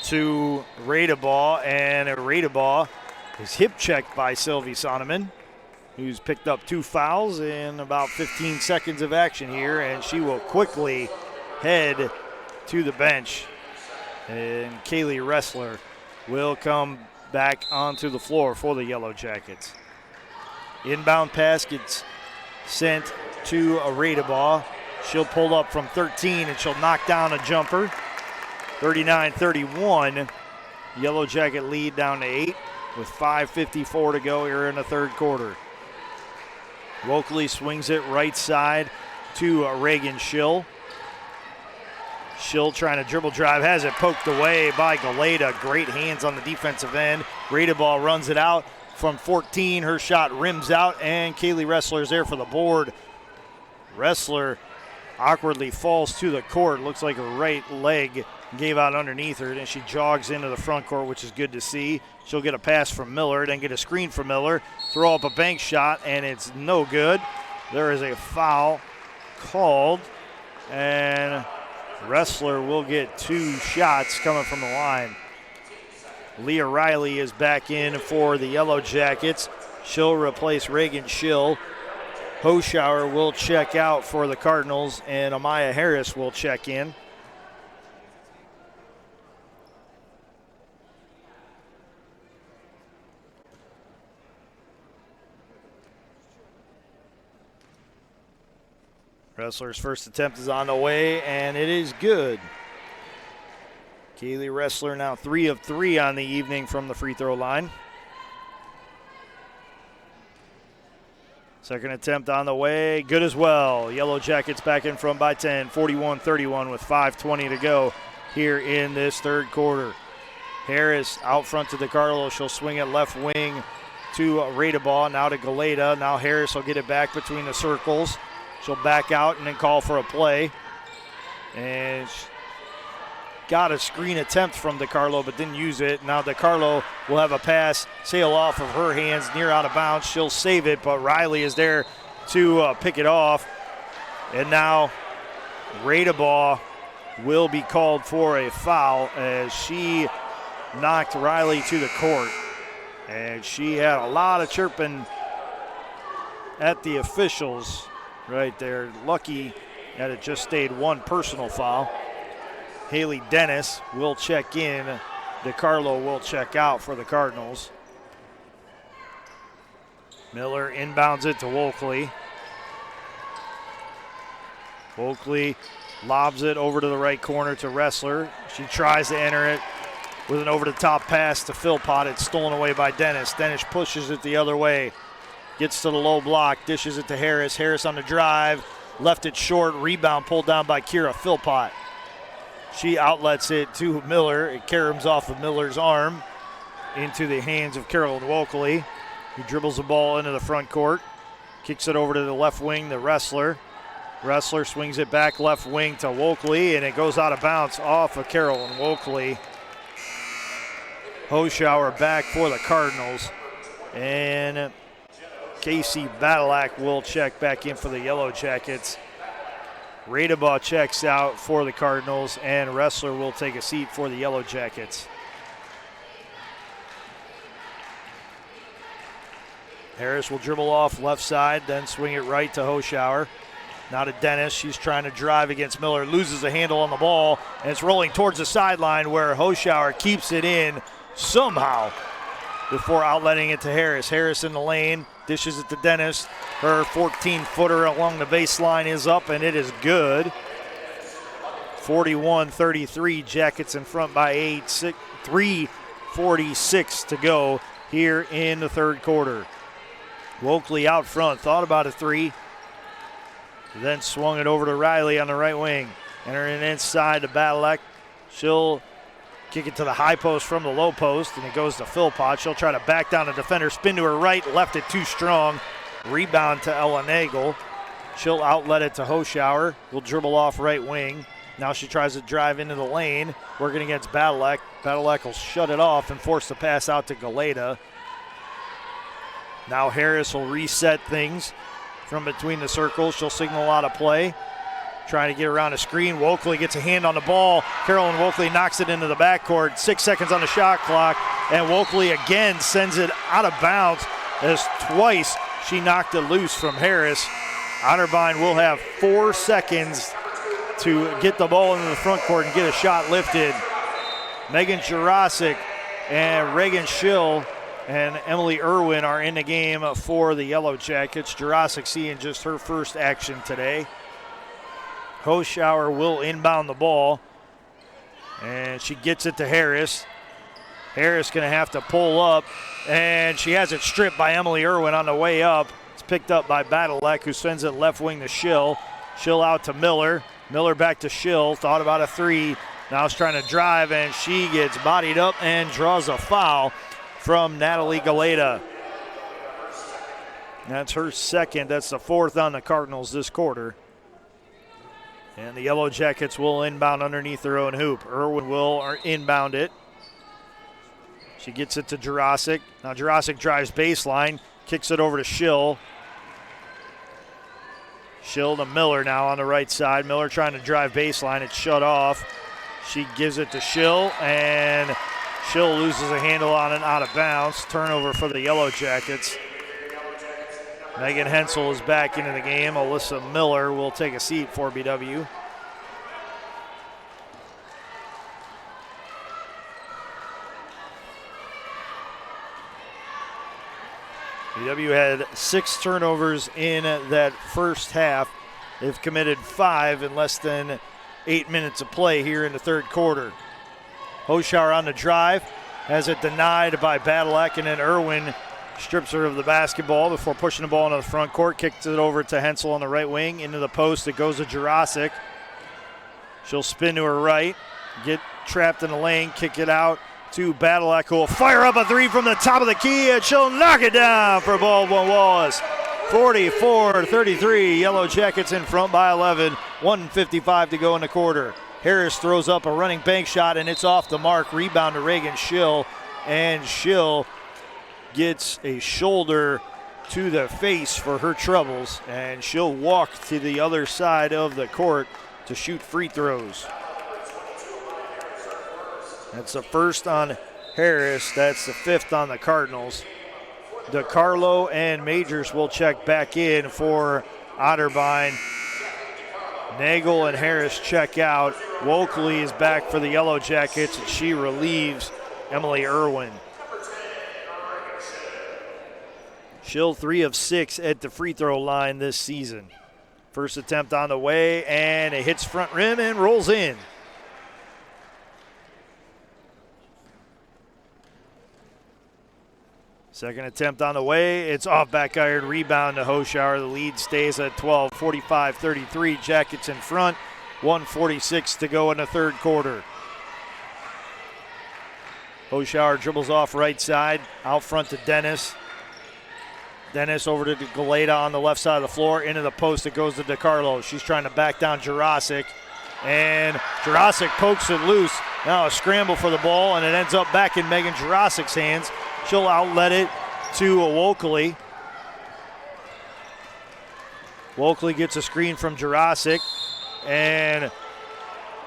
to Radebaugh, and Radebaugh is hip checked by Sylvie Sonneman, who's picked up 2 fouls in about 15 seconds of action here, and she will quickly head to the bench. And Kaylee Ressler will come back onto the floor for the Yellow Jackets. Inbound pass gets sent to Radebaugh. She'll pull up from 13, and she'll knock down a jumper. 39-31. Yellow Jacket lead down to 8 with 5:54 to go here in the third quarter. Wokley swings it right side to Reagan Schill. Schill trying to dribble drive, has it poked away by Galeta. Great hands on the defensive end. Radebaugh runs it out from 14. Her shot rims out, and Kaylee Ressler's there for the board. Ressler awkwardly falls to the court. Looks like her right leg gave out underneath her, and she jogs into the front court, which is good to see. She'll get a pass from Miller, then get a screen from Miller, throw up a bank shot, and it's no good. There is a foul called, and Ressler will get 2 shots coming from the line. Leah Riley is back in for the Yellow Jackets. She'll replace Reagan Schill. Hoschauer will check out for the Cardinals, and Amaya Harris will check in. Ressler's first attempt is on the way, and it is good. Kaylee Ressler now 3 of 3 on the evening from the free throw line. Second attempt on the way, good as well. Yellow Jackets back in front by 10, 41-31 with 5:20 to go here in this third quarter. Harris out front to DeCarlo. She'll swing it left wing to Radebaugh, now to Galeta. Now Harris will get it back between the circles. She'll back out and then call for a play. And got a screen attempt from DeCarlo, but didn't use it. Now DeCarlo will have a pass sail off of her hands near out of bounds. She'll save it, but Riley is there to pick it off. And now Radebaugh will be called for a foul as she knocked Riley to the court. And she had a lot of chirping at the officials right there. Lucky that it just stayed one personal foul. Haley Dennis will check in. DeCarlo will check out for the Cardinals. Miller inbounds it to Wolkley. Wolkley lobs it over to the right corner to Wrestler. She tries to enter it with an over-the-top pass to Philpott. It's stolen away by Dennis. Dennis pushes it the other way. Gets to the low block, dishes it to Harris. Harris on the drive, left it short. Rebound pulled down by Kira Philpott. She outlets it to Miller. It caroms off of Miller's arm into the hands of Carolyn Wolkley, who dribbles the ball into the front court. Kicks it over to the left wing, the Wrestler. Wrestler swings it back left wing to Wolkley, and it goes out of bounds off of Carolyn Wolkley. Hoschauer back for the Cardinals. And Casey Badalak will check back in for the Yellow Jackets. Radebaugh checks out for the Cardinals, and Wrestler will take a seat for the Yellow Jackets. Harris will dribble off left side, then swing it right to Hoschauer. Now to Dennis. She's trying to drive against Miller, loses a handle on the ball, and it's rolling towards the sideline where Hoschauer keeps it in somehow before outletting it to Harris. Harris in the lane, dishes it to Dennis. Her 14-footer along the baseline is up, and it is good. 41-33, Jackets in front by 8. 3:46 to go here in the third quarter. Wolkley out front, thought about a three, then swung it over to Riley on the right wing. Entering inside to Badalek. She'll kick it to the high post from the low post, and it goes to Philpott. She'll try to back down the defender, spin to her right, left it too strong. Rebound to Ella Nagel. She'll outlet it to Hoschauer. Will dribble off right wing. Now she tries to drive into the lane, working against Badalek. Badalek will shut it off and force the pass out to Galeta. Now Harris will reset things from between the circles. She'll signal out a play. Trying to get around a screen. Wolkley gets a hand on the ball. Carolyn Wolkley knocks it into the backcourt. 6 seconds on the shot clock. And Wolkley again sends it out of bounds as twice she knocked it loose from Harris. Otterbein will have 4 seconds to get the ball into the front court and get a shot lifted. Megan Jurasic and Reagan Schill and Emily Irwin are in the game for the Yellow Jackets. Jurasic seeing just her first action today. Hoschauer will inbound the ball, and she gets it to Harris. Harris going to have to pull up, and she has it stripped by Emily Irwin on the way up. It's picked up by Badalek, who sends it left wing to Schill. Schill out to Miller. Miller back to Schill. Thought about a three. Now is trying to drive, and she gets bodied up and draws a foul from Natalie Galeta. That's her second. That's the fourth on the Cardinals this quarter. And the Yellow Jackets will inbound underneath their own hoop. Irwin will inbound it. She gets it to Jurasic. Now Jurasic drives baseline, kicks it over to Schill. Schill to Miller now on the right side. Miller trying to drive baseline. It's shut off. She gives it to Schill, and Schill loses a handle on it out of bounds. Turnover for the Yellow Jackets. Megan Hensel is back into the game. Alyssa Miller will take a seat for BW. BW had 6 turnovers in that first half. They've committed 5 in less than 8 minutes of play here in the third quarter. Hoschauer on the drive, has it denied by Badalek, and then Irwin strips her of the basketball before pushing the ball into the front court. Kicks it over to Hensel on the right wing. Into the post. It goes to Jurasic. She'll spin to her right. Get trapped in the lane. Kick it out to Badalek, who will fire up a three from the top of the key, and she'll knock it down for Baldwin Wallace. 44-33, Yellow Jackets in front by 11. 1:55 to go in the quarter. Harris throws up a running bank shot, and it's off the mark. Rebound to Reagan Schill, and Schill gets a shoulder to the face for her troubles, and she'll walk to the other side of the court to shoot free throws. That's the first on Harris. That's the fifth on the Cardinals. DeCarlo and Majors will check back in for Otterbein. Nagel and Harris check out. Wokley is back for the Yellow Jackets, and she relieves Emily Irwin. Schill 3 of 6 at the free throw line this season. First attempt on the way, and it hits front rim and rolls in. Second attempt on the way. It's off back iron. Rebound to Hoschauer. The lead stays at 12. 45-33. Jackets in front. 1:46 to go in the third quarter. Hoschauer dribbles off right side. Out front to Dennis. Dennis over to Galeta on the left side of the floor. Into the post. It goes to DeCarlo. She's trying to back down Jurasic. And Jurasic pokes it loose. Now a scramble for the ball, and it ends up back in Megan Jurasic's hands. She'll outlet it to Wokley. Wokley gets a screen from Jurasic, and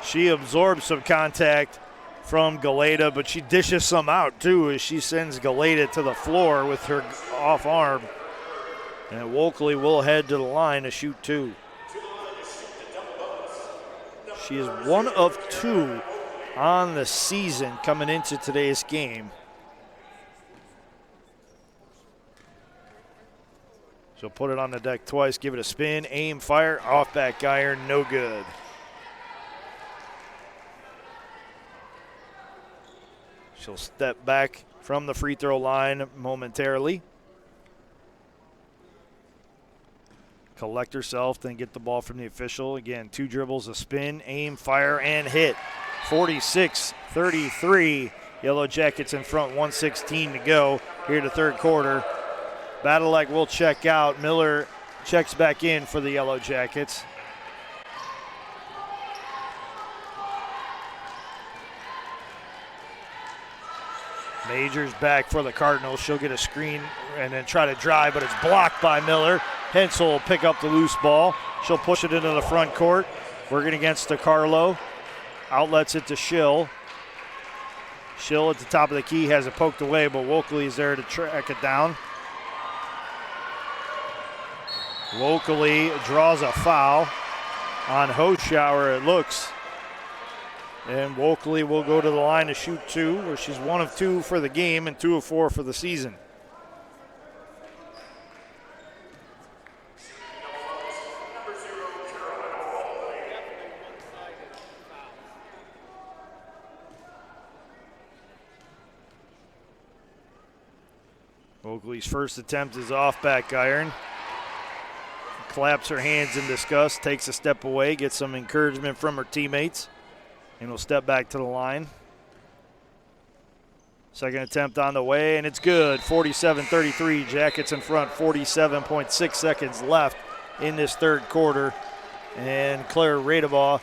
she absorbs some contact from Galeta, but she dishes some out too as she sends Galeta to the floor with her off arm. And Wokley will head to the line to shoot two. She is 1 of 2 on the season coming into today's game. She'll put it on the deck twice, give it a spin, aim, fire, off back iron, no good. She'll step back from the free throw line momentarily. Collect herself, then get the ball from the official. Again, 2 dribbles, a spin, aim, fire, and hit. 46-33. Yellow Jackets in front, 1:16 to go here to third quarter. Badalek will check out. Miller checks back in for the Yellow Jackets. Majors back for the Cardinals. She'll get a screen and then try to drive, but it's blocked by Miller. Hensel will pick up the loose ball. She'll push it into the front court. Working against DeCarlo. Outlets it to Schill. Schill at the top of the key has it poked away, but Wokley is there to track it down. Wokley draws a foul on Hoschauer, it looks. And Wokley will go to the line to shoot 2, where she's 1 of 2 for the game and 2 of 4 for the season. Wokley's first attempt is off back iron. Claps her hands in disgust, takes a step away, gets some encouragement from her teammates, and will step back to the line. Second attempt on the way, and it's good. 47-33, Jackets in front, 47.6 seconds left in this third quarter. And Claire Radebaugh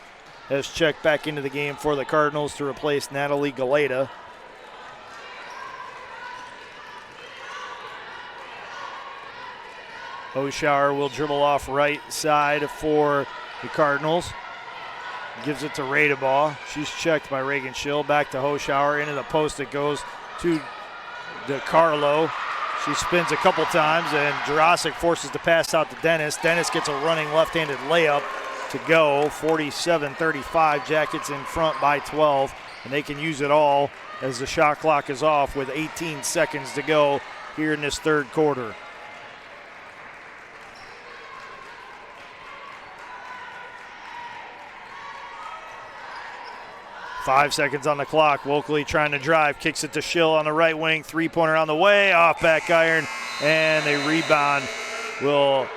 has checked back into the game for the Cardinals to replace Natalie Galeta. Hoschauer will dribble off right side for the Cardinals. Gives it to Radebaugh. She's checked by Reagan Schill. Back to Hoschauer. Into the post it goes to DeCarlo. She spins a couple times, and Jurasic forces the pass out to Dennis. Dennis gets a running left-handed layup to go. 47-35, Jackets in front by 12, and they can use it all as the shot clock is off with 18 seconds to go here in this third quarter. Five seconds on the clock. Wokley trying to drive, kicks it to Schill on the right wing. Three-pointer on the way, off back iron, and a rebound will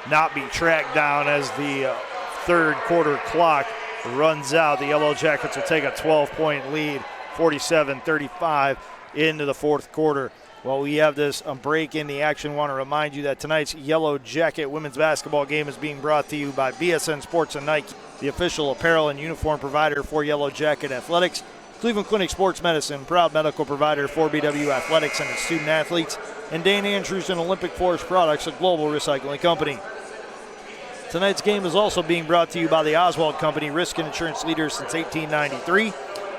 not be tracked down as the third quarter clock runs out. The Yellow Jackets will take a 12-point lead, 47-35 into the fourth quarter. While we have this break in the action, I want to remind you that tonight's Yellow Jacket women's basketball game is being brought to you by BSN Sports and Nike, the official apparel and uniform provider for Yellow Jacket Athletics. Cleveland Clinic Sports Medicine, proud medical provider for BW Athletics and its student athletes. And Dane Andrews and Olympic Forest Products, a global recycling company. Tonight's game is also being brought to you by the Oswald Company, risk and insurance leaders since 1893.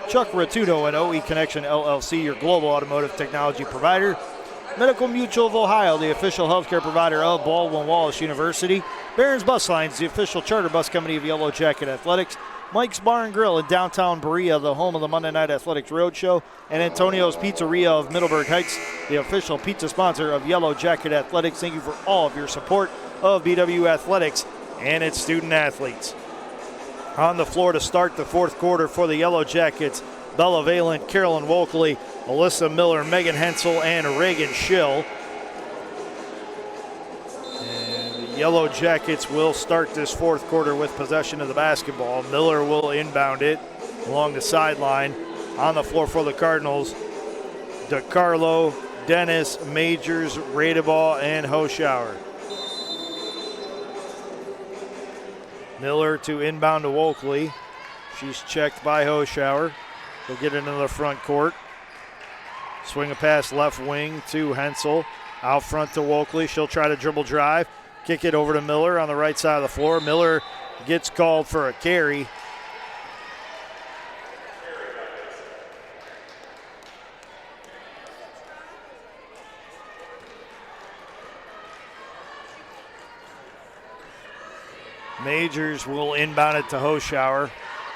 Chuck Ratudo and OE Connection LLC, your global automotive technology provider. Medical Mutual of Ohio, the official healthcare provider of Baldwin Wallace University. Barron's Bus Lines, the official charter bus company of Yellow Jacket Athletics. Mike's Bar and Grill in downtown Berea, the home of the Monday Night Athletics Roadshow. And Antonio's Pizzeria of Middleburg Heights, the official pizza sponsor of Yellow Jacket Athletics. Thank you for all of your support of BW Athletics and its student athletes. On the floor to start the fourth quarter for the Yellow Jackets, Bella Valent, Carolyn Wolkley, Alyssa Miller, Megan Hensel, and Reagan Schill. And the Yellow Jackets will start this fourth quarter with possession of the basketball. Miller will inbound it along the sideline. On the floor for the Cardinals, DeCarlo, Dennis, Majors, Radeball, and Hoschauer. Miller to inbound to Wolkley. She's checked by Hoschauer. He'll get it into the front court. Swing a pass left wing to Hensel. Out front to Wolkley. She'll try to dribble drive. Kick it over to Miller on the right side of the floor. Miller gets called for a carry. Majors will inbound it to Hoschauer.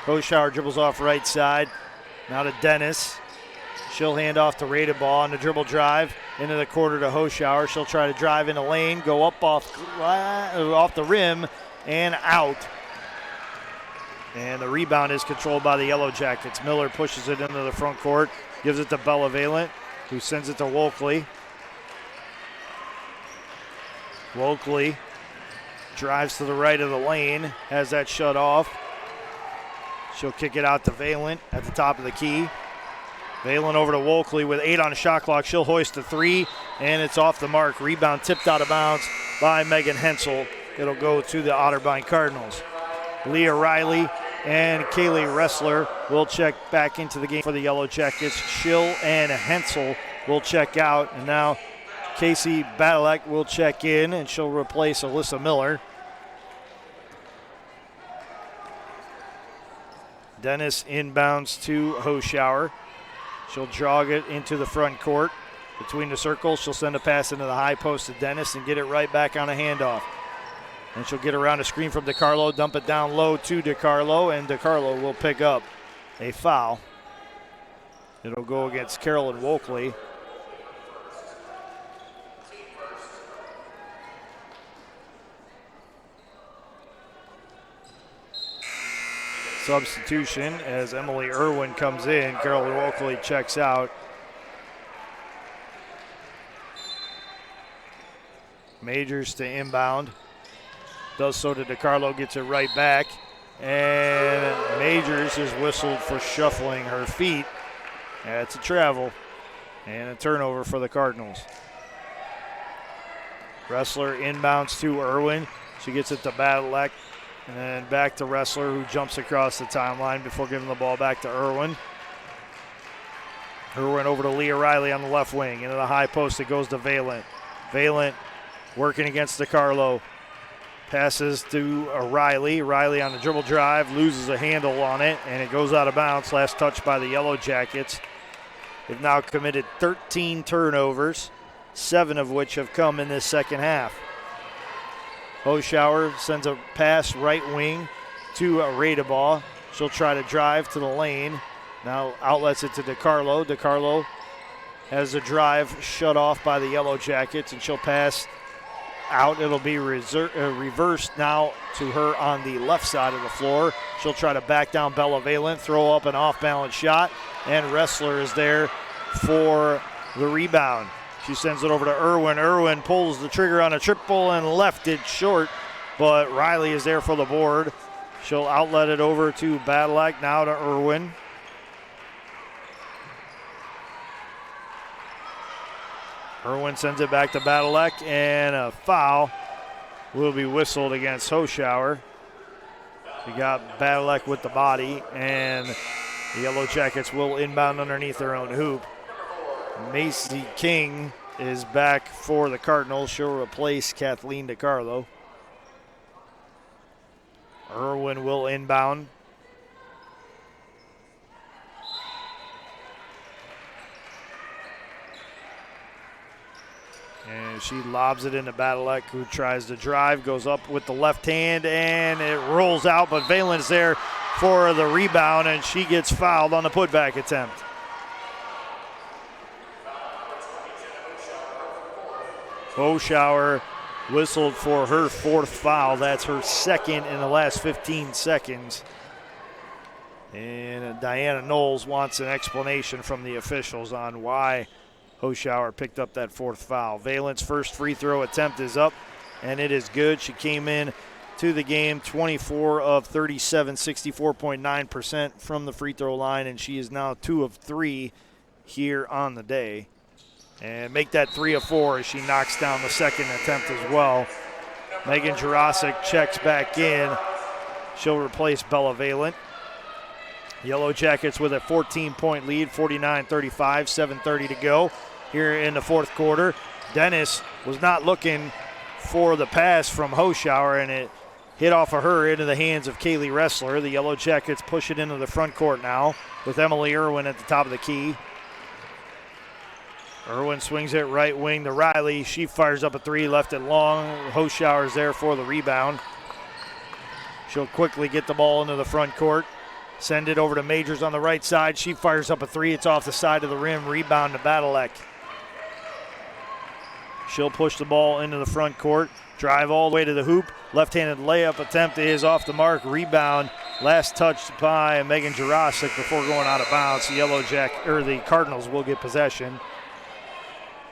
Hoschauer dribbles off right side. Now to Dennis. She'll hand off to Radeball on the dribble drive into the corner to Hoschauer. She'll try to drive in the lane, go up off the rim and out. And the rebound is controlled by the Yellow Jackets. Miller pushes it into the front court, gives it to Bella Valent, who sends it to Wolkley. Wolkley drives to the right of the lane, has that shut off. She'll kick it out to Valent at the top of the key. Valent over to Wolkley with 8 on the shot clock. She'll hoist a 3, and it's off the mark. Rebound tipped out of bounds by Megan Hensel. It'll go to the Otterbein Cardinals. Leah Riley and Kaylee Ressler will check back into the game for the Yellow Jackets. Schill and Hensel will check out, and now Casey Badalek will check in, and she'll replace Alyssa Miller. Dennis inbounds to Hoschauer. She'll jog it into the front court. Between the circles, she'll send a pass into the high post to Dennis and get it right back on a handoff. And she'll get around a screen from DeCarlo, dump it down low to DeCarlo, and DeCarlo will pick up a foul. It'll go against Carolyn Wolkley. Substitution as Emily Irwin comes in. Carolyn Wolkley checks out. Majors to inbound. Does so to DeCarlo, gets it right back. And Majors is whistled for shuffling her feet. That's a travel. And a turnover for the Cardinals. Ressler inbounds to Irwin. She gets it to Badalek. And then back to Ressler, who jumps across the timeline before giving the ball back to Irwin. Irwin over to Leah Riley on the left wing. Into the high post, it goes to Valent. Valent working against DeCarlo. Passes to Riley. Riley on the dribble drive, loses a handle on it, and it goes out of bounds. Last touch by the Yellow Jackets. They've now committed 13 turnovers, 7 of which have come in this second half. Hoschauer sends a pass right wing to Radeball. She'll try to drive to the lane. Now outlets it to DeCarlo. DeCarlo has a drive shut off by the Yellow Jackets, and she'll pass out. It'll be reversed now to her on the left side of the floor. She'll try to back down Bella Valent, throw up an off-balance shot, and Ressler is there for the rebound. She sends it over to Irwin. Irwin pulls the trigger on a triple and left it short, but Riley is there for the board. She'll outlet it over to Badalek, now to Irwin. Irwin sends it back to Badalek, and a foul will be whistled against Hoschauer. We got Badalek with the body, and the Yellow Jackets will inbound underneath their own hoop. Macy King is back for the Cardinals. She'll replace Kathleen DiCarlo. Irwin will inbound. And she lobs it into Badalek, who tries to drive, goes up with the left hand, and it rolls out, but Valen's there for the rebound, and she gets fouled on the putback attempt. Hoschauer whistled for her fourth foul. That's her second in the last 15 seconds. And Diana Knowles wants an explanation from the officials on why Hoschauer picked up that fourth foul. Valen's first free throw attempt is up, and it is good. She came in to the game 24 of 37, 64.9% from the free throw line, and she is now 2 of 3 here on the day. And make that 3 of 4 as she knocks down the second attempt as well. Megan Jurasic checks back in. She'll replace Bella Valent. Yellow Jackets with a 14-point lead, 49-35, 7:30 to go here in the fourth quarter. Dennis was not looking for the pass from Hoschauer, and it hit off of her into the hands of Kaylee Ressler. The Yellow Jackets push it into the front court now with Emily Irwin at the top of the key. Irwin swings it right wing to Riley. She fires up a three, left it long. Hoschauer's there for the rebound. She'll quickly get the ball into the front court. Send it over to Majors on the right side. She fires up a three. It's off the side of the rim. Rebound to Badalek. She'll push the ball into the front court. Drive all the way to the hoop. Left-handed layup attempt is off the mark. Rebound. Last touch by Megan Jurasic before going out of bounds. The Cardinals will get possession.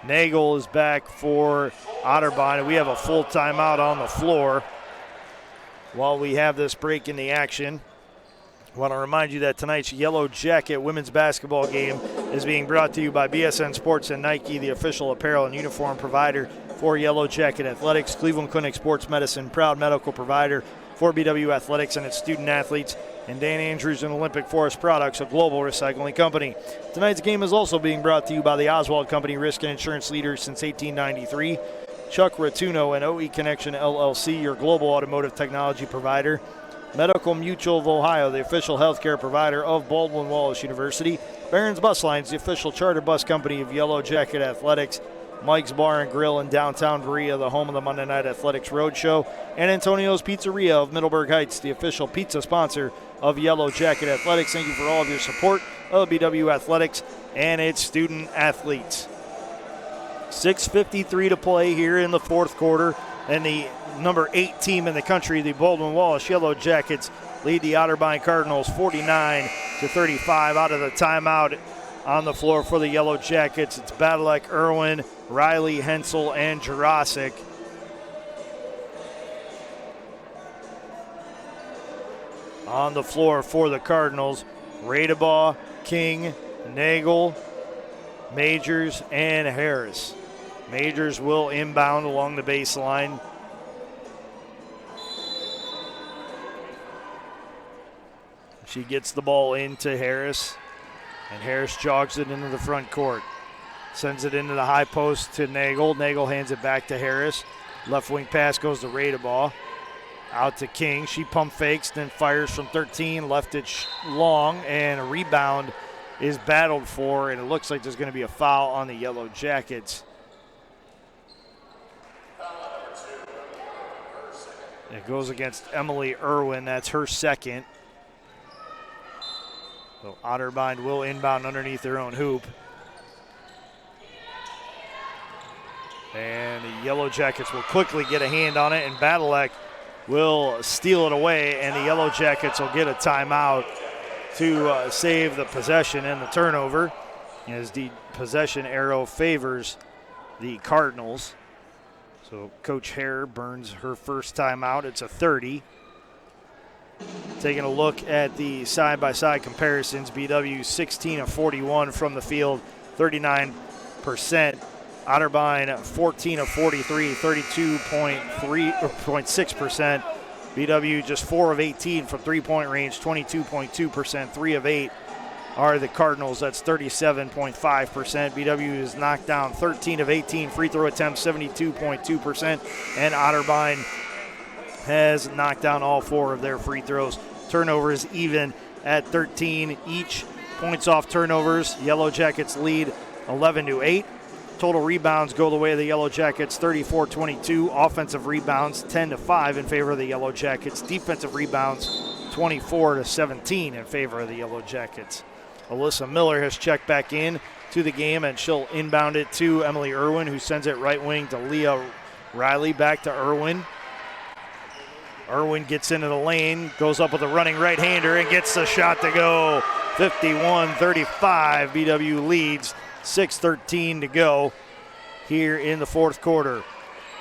Nagel is back for Otterbein. We have a full timeout on the floor while we have this break in the action. I want to remind you that tonight's Yellow Jacket women's basketball game is being brought to you by BSN Sports and Nike, the official apparel and uniform provider for Yellow Jacket Athletics. Cleveland Clinic Sports Medicine, proud medical provider for BW Athletics and its student athletes. And Dan Andrews and Olympic Forest Products, a global recycling company. Tonight's game is also being brought to you by the Oswald Company, risk and insurance leaders since 1893. Chuck Ratuno and OE Connection LLC, your global automotive technology provider. Medical Mutual of Ohio, the official healthcare provider of Baldwin Wallace University. Barron's Bus Lines, the official charter bus company of Yellow Jacket Athletics. Mike's Bar and Grill in downtown Berea, the home of the Monday Night Athletics Roadshow. And Antonio's Pizzeria of Middleburg Heights, the official pizza sponsor of Yellow Jacket Athletics. Thank you for all of your support of BW Athletics and its student athletes. 6:53 to play here in the fourth quarter, and the number 8 team in the country, the Baldwin Wallace Yellow Jackets, lead the Otterbein Cardinals 49-35. Out of the timeout on the floor for the Yellow Jackets, it's Badalek, Irwin, Riley, Hensel, and Jurasic. On the floor for the Cardinals, Radebaugh, King, Nagel, Majors, and Harris. Majors will inbound along the baseline. She gets the ball into Harris, and Harris jogs it into the front court. Sends it into the high post to Nagel. Nagel hands it back to Harris. Left wing pass goes to Radebaugh. Out to King. She pump fakes, then fires from 13. Left it long, and a rebound is battled for, and it looks like there's going to be a foul on the Yellow Jackets. It goes against Emily Irwin. That's her second. So Otterbein will inbound underneath their own hoop. And the Yellow Jackets will quickly get a hand on it, and Badalek will steal it away, and the Yellow Jackets will get a timeout to save the possession and the turnover, as the possession arrow favors the Cardinals. So Coach Hare burns her first timeout. It's a 30. Taking a look at the side-by-side comparisons, BW 16 of 41 from the field, 39%. Otterbein 14 of 43, 32.6%. BW just 4 of 18 from three-point range, 22.2%. 3 of 8 are the Cardinals. That's 37.5%. BW has knocked down 13 of 18 free throw attempts, 72.2%. And Otterbein has knocked down all 4 of their free throws. Turnovers even at 13 each. Points off turnovers, Yellow Jackets lead 11-8. Total rebounds go the way of the Yellow Jackets, 34-22. Offensive rebounds, 10-5 in favor of the Yellow Jackets. Defensive rebounds, 24-17 in favor of the Yellow Jackets. Alyssa Miller has checked back in to the game, and she'll inbound it to Emily Irwin, who sends it right wing to Leah Riley. Back to Irwin. Irwin gets into the lane, goes up with a running right-hander, and gets the shot to go. 51-35, BW leads. 6:13 to go here in the fourth quarter.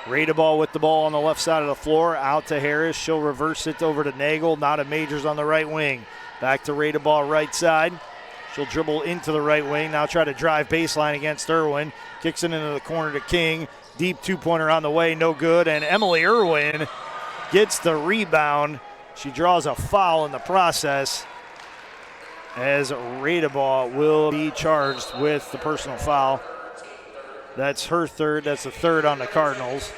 Radeball with the ball on the left side of the floor, out to Harris. She'll reverse it over to Nagel, now to Majors on the right wing. Back to Radeball right side. She'll dribble into the right wing, now try to drive baseline against Irwin. Kicks it into the corner to King. Deep two-pointer on the way, no good. And Emily Irwin gets the rebound. She draws a foul in the process, as Radeball will be charged with the personal foul. That's her third. That's the third on the Cardinals.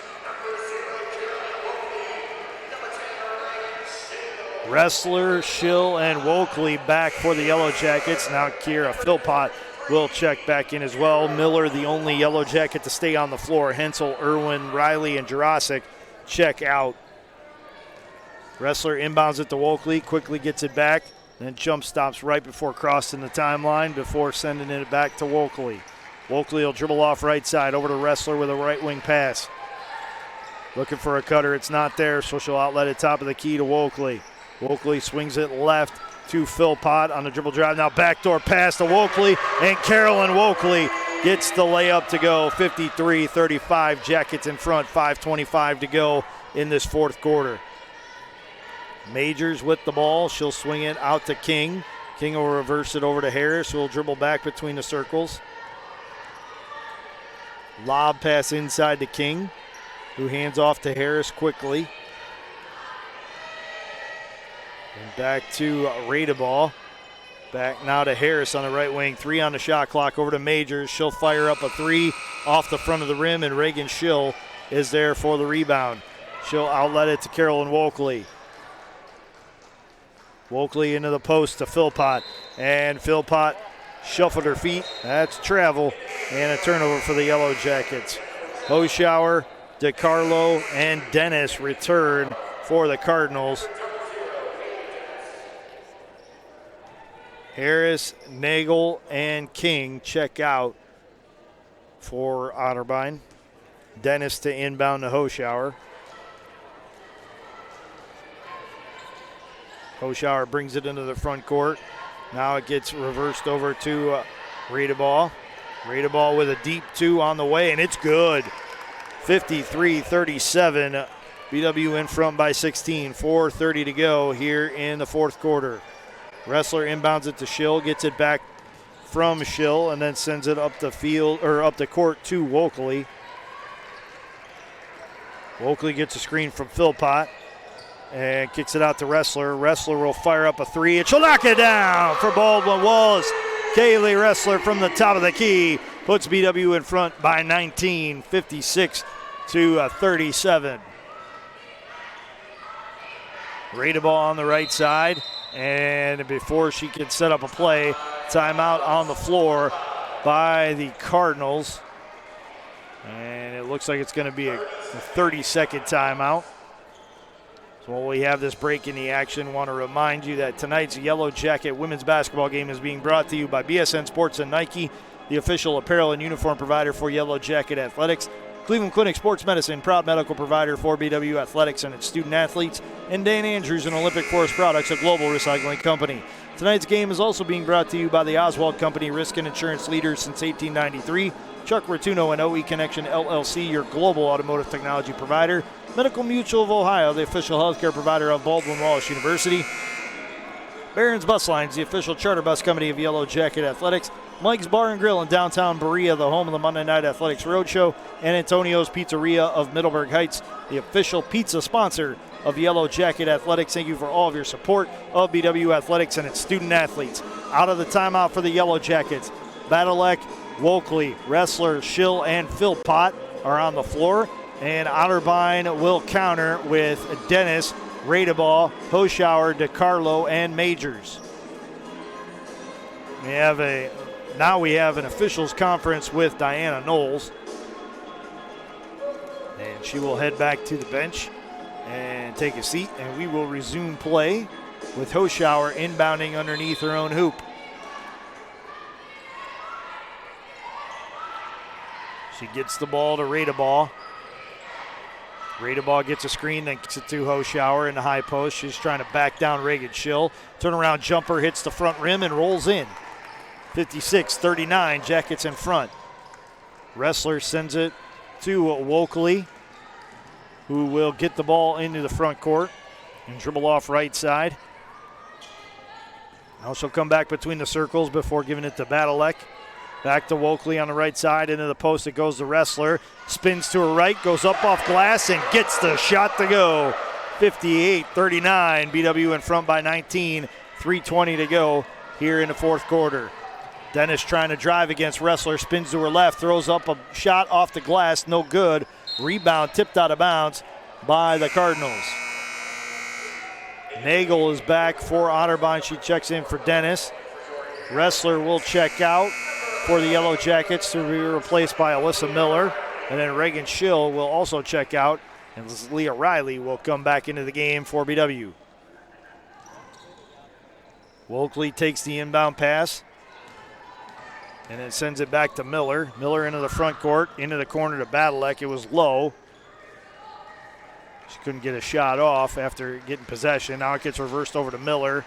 Ressler, Schill, and Wokley back for the Yellow Jackets. Now Kira Philpott will check back in as well. Miller, the only Yellow Jacket to stay on the floor. Hensel, Irwin, Riley, and Jurasic check out. Ressler inbounds it to Wokley, quickly gets it back. Then jump stops right before crossing the timeline before sending it back to Wokley. Wokley will dribble off right side over to Ressler with a right wing pass. Looking for a cutter. It's not there, so she'll outlet it top of the key to Wokley. Wokley swings it left to Philpott on the dribble drive. Now backdoor pass to Wokley, and Carolyn Wokley gets the layup to go. 53-35, Jackets in front, 5:25 to go in this fourth quarter. Majors with the ball. She'll swing it out to King. King will reverse it over to Harris, who will dribble back between the circles. Lob pass inside to King, who hands off to Harris quickly. And back to Radeball. Back now to Harris on the right wing. 3 on the shot clock, over to Majors. She'll fire up a 3 off the front of the rim, and Reagan Schill is there for the rebound. She'll outlet it to Carolyn Wokley. Wokley into the post to Philpott, and Philpott shuffled her feet. That's travel, and a turnover for the Yellow Jackets. Hoschauer, DeCarlo, and Dennis return for the Cardinals. Harris, Nagel, and King check out for Otterbein. Dennis to inbound to Hoschauer. Hoschauer brings it into the front court. Now it gets reversed over to Radeball. Radeball with a deep 2 on the way, and it's good. 53-37. BW in front by 16. 4:30 to go here in the fourth quarter. Ressler inbounds it to Schill, gets it back from Schill, and then sends it up the field or up the court to Wokley. Wokley gets a screen from Philpott and kicks it out to Ressler. Ressler will fire up a 3, and she'll knock it down for Baldwin Wallace. Kaylee Ressler from the top of the key puts BW in front by 19, 56-37. Radeball on the right side, and before she can set up a play, timeout on the floor by the Cardinals. And it looks like it's going to be a 30-second timeout. So while we have this break in the action, I want to remind you that tonight's Yellow Jacket women's basketball game is being brought to you by BSN Sports and Nike, the official apparel and uniform provider for Yellow Jacket Athletics. Cleveland Clinic Sports Medicine, proud medical provider for BW Athletics and its student athletes. And Dan Andrews and Olympic Forest Products, a global recycling company. Tonight's game is also being brought to you by the Oswald Company, risk and insurance leaders since 1893. Chuck Rotuno and OE Connection LLC, your global automotive technology provider. Medical Mutual of Ohio, the official healthcare provider of Baldwin Wallace University. Barron's Bus Lines, the official charter bus company of Yellow Jacket Athletics. Mike's Bar and Grill in downtown Berea, the home of the Monday Night Athletics Roadshow. And Antonio's Pizzeria of Middleburg Heights, the official pizza sponsor of Yellow Jacket Athletics. Thank you for all of your support of BW Athletics and its student athletes. Out of the timeout for the Yellow Jackets, Badalek, Wokley, Wrestler, Schill, and Philpott are on the floor. And Otterbein will counter with Dennis, Radeball, Hoschauer, DeCarlo, and Majors. Now we have an officials conference with Diana Knowles. And she will head back to the bench and take a seat, and we will resume play with Hoschauer inbounding underneath her own hoop. She gets the ball to Radeball. Radeball gets a screen, then gets it to Hoschauer in the high post. She's trying to back down Reagan Schill. Turnaround jumper hits the front rim and rolls in. 56-39, Jackets in front. Wrestler sends it to Wokley, who will get the ball into the front court and dribble off right side. Now she'll come back between the circles before giving it to Badalek. Back to Wokley on the right side, into the post it goes the Wrestler. Spins to her right, goes up off glass, and gets the shot to go. 58-39, BW in front by 19. 3:20 to go here in the fourth quarter. Dennis trying to drive against Wrestler, spins to her left, throws up a shot off the glass, no good. Rebound tipped out of bounds by the Cardinals. Nagel is back for Otterbein. She checks in for Dennis. Wrestler will check out for the Yellow Jackets to be replaced by Alyssa Miller. And then Reagan Schill will also check out, and Leah Riley will come back into the game for BW. Wokley takes the inbound pass and then sends it back to Miller. Miller into the front court, into the corner to Badalek. It was low. She couldn't get a shot off after getting possession. Now it gets reversed over to Miller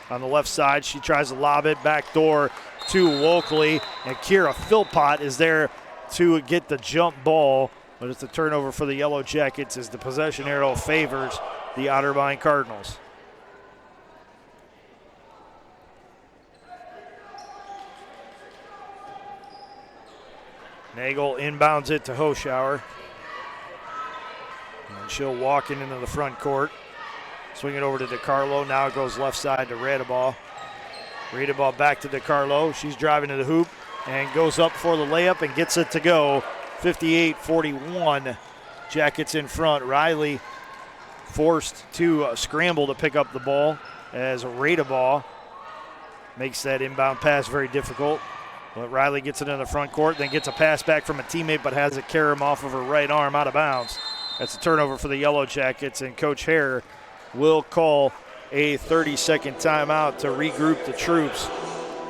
on the left side. She tries to lob it back door to Wokley, and Kira Philpott is there to get the jump ball, but it's a turnover for the Yellow Jackets as the possession arrow favors the Otterbein Cardinals. Nagel inbounds it to Hoschauer, and she'll walk into the front court. Swing it over to DeCarlo. Now it goes left side to Radeball. Radeball back to DeCarlo. She's driving to the hoop and goes up for the layup and gets it to go. 58-41. Jackets in front. Riley forced to scramble to pick up the ball as Radeball makes that inbound pass very difficult. But Riley gets it in the front court, then gets a pass back from a teammate, but has it carry him off of her right arm out of bounds. That's a turnover for the Yellow Jackets, and Coach Hare will call a 30-second timeout to regroup the troops.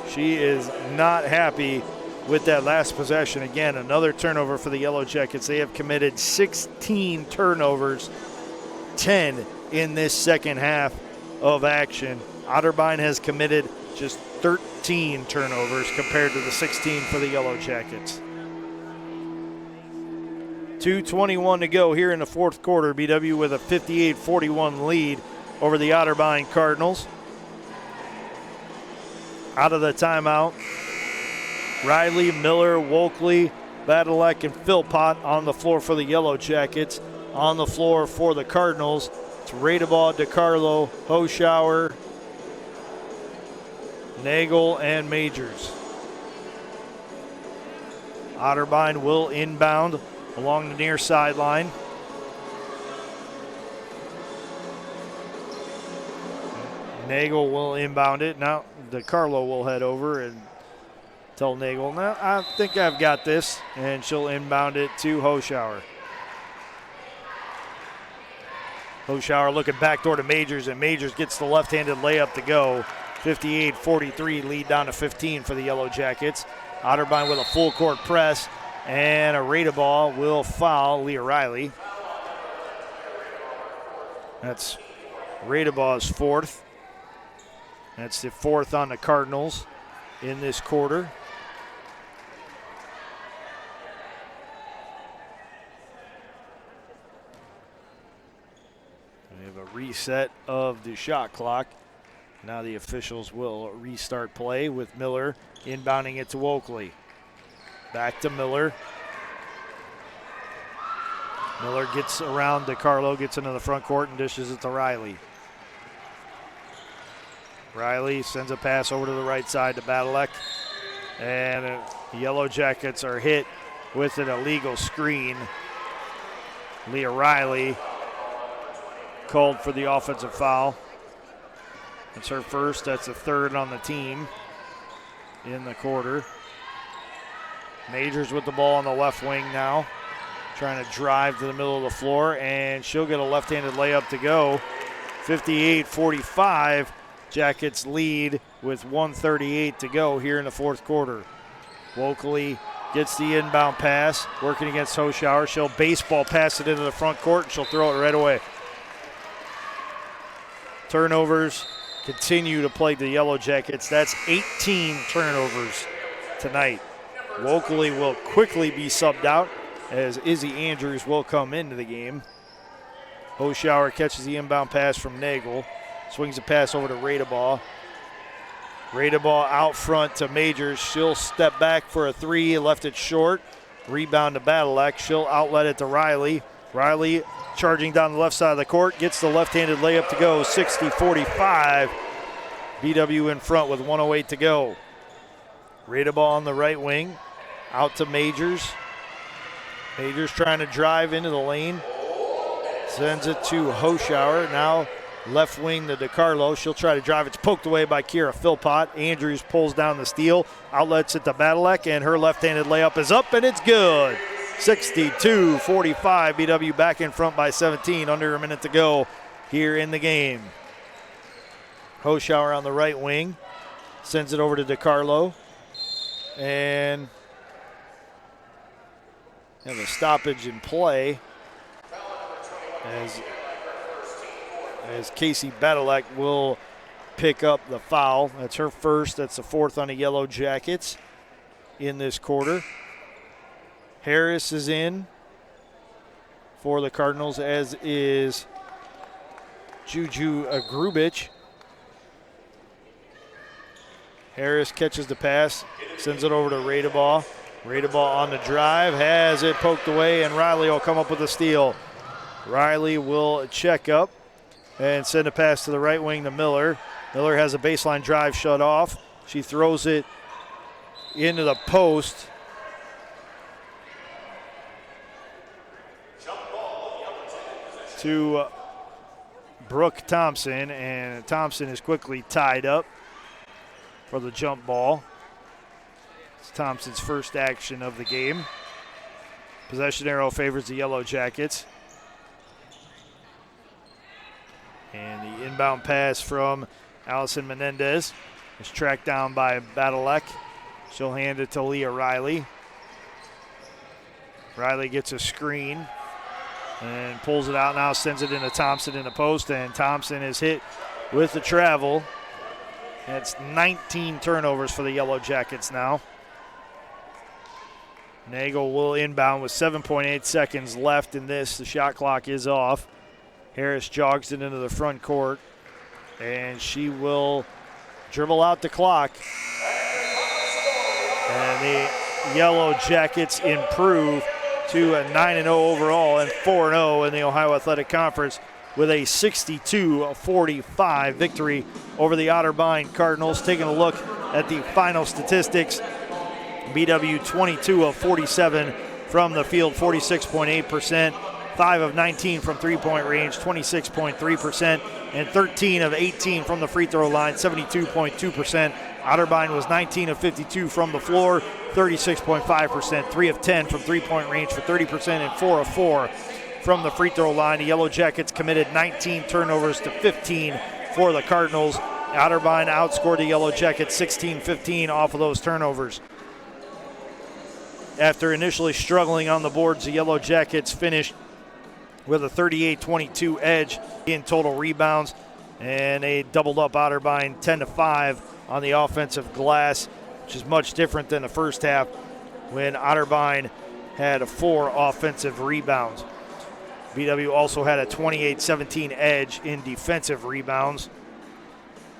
She is not happy with that last possession. Again, another turnover for the Yellow Jackets. They have committed 16 turnovers, 10 in this second half of action. Otterbein has committed just 13 turnovers compared to the 16 for the Yellow Jackets. 2:21 to go here in the fourth quarter. BW with a 58-41 lead over the Otterbein Cardinals. Out of the timeout, Riley, Miller, Wokley, Badalek, and Philpott on the floor for the Yellow Jackets. On the floor for the Cardinals, it's Radeball, DeCarlo, Hoschauer, Nagel, and Majors. Otterbein will inbound along the near sideline. Nagel will inbound it. Now DeCarlo will head over and tell Nagel, "No, I think I've got this," and she'll inbound it to Hoschauer. Hoschauer looking backdoor to Majors, and Majors gets the left-handed layup to go. 58-43, lead down to 15 for the Yellow Jackets. Otterbein with a full court press, and a Radeball will foul Leah Riley. That's Radeball's fourth. That's the fourth on the Cardinals in this quarter. We have a reset of the shot clock Now the officials will restart play with Miller inbounding it to Oakley. Back to Miller. Miller gets around DeCarlo, gets into the front court and dishes it to Riley. Riley sends a pass over to the right side to Badalek. And the Yellow Jackets are hit with an illegal screen. Leah Riley called for the offensive foul. It's her first. That's the third on the team in the quarter. Majors with the ball on the left wing now, trying to drive to the middle of the floor, and she'll get a left-handed layup to go. 58-45. Jackets lead with 1:38 to go here in the fourth quarter. Wokley gets the inbound pass, working against Hoschauer. She'll baseball pass it into the front court, and she'll throw it right away. Turnovers continue to plague the Yellow Jackets. That's 18 turnovers tonight. Wokley will quickly be subbed out as Izzy Andrews will come into the game. Hoschauer catches the inbound pass from Nagel. Swings a pass over to Radebaugh. Radebaugh out front to Majors. She'll step back for a three, left it short. Rebound to Badalek. She'll outlet it to Riley. Riley charging down the left side of the court, gets the left-handed layup to go. 60-45. BW in front with 1:08 to go. Radebaugh on the right wing, out to Majors. Majors trying to drive into the lane. Sends it to Hoschauer. Now left wing to DeCarlo. She'll try to drive. It's poked away by Kira Philpott. Andrews pulls down the steal. Outlets it to Badalek, and her left-handed layup is up, and it's good. 62-45. BW back in front by 17. Under a minute to go here in the game. Hoschauer on the right wing. Sends it over to DeCarlo. And have a stoppage in play as Casey Badalek will pick up the foul. That's her first. That's the fourth on the Yellow Jackets in this quarter. Harris is in for the Cardinals, as is Juju Grubich. Harris catches the pass, sends it over to Radebaugh. Radebaugh on the drive, has it poked away, and Riley will come up with a steal. Riley will check up and send a pass to the right wing to Miller. Miller has a baseline drive shut off. She throws it into the post. To Brooke Thompson, and Thompson is quickly tied up for the jump ball. It's Thompson's first action of the game. Possession arrow favors the Yellow Jackets. And the inbound pass from Allison Menendez is tracked down by Badalek. She'll hand it to Leah Riley. Riley gets a screen and pulls it out now, sends it into Thompson in the post, and Thompson is hit with the travel. That's 19 turnovers for the Yellow Jackets now. Nagel will inbound with 7.8 seconds left in this. The shot clock is off. Harris jogs it into the front court, and she will dribble out the clock. And the Yellow Jackets improve to a 9-0 overall and 4-0 in the Ohio Athletic Conference with a 62-45 victory over the Otterbein Cardinals. Taking a look at the final statistics, BW 22 of 47 from the field, 46.8%, 5 of 19 from three-point range, 26.3%, and 13 of 18 from the free throw line, 72.2%. Otterbein was 19 of 52 from the floor, 36.5%, 3 of 10 from three-point range for 30%, and 4 of 4 from the free throw line. The Yellow Jackets committed 19 turnovers to 15 for the Cardinals. Otterbein outscored the Yellow Jackets 16-15 off of those turnovers. After initially struggling on the boards, the Yellow Jackets finished with a 38-22 edge in total rebounds, and they doubled up Otterbein 10-5 on the offensive glass, which is much different than the first half when Otterbein had 4 offensive rebounds. BW also had a 28-17 edge in defensive rebounds.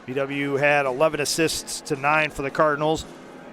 BW had 11 assists to 9 for the Cardinals.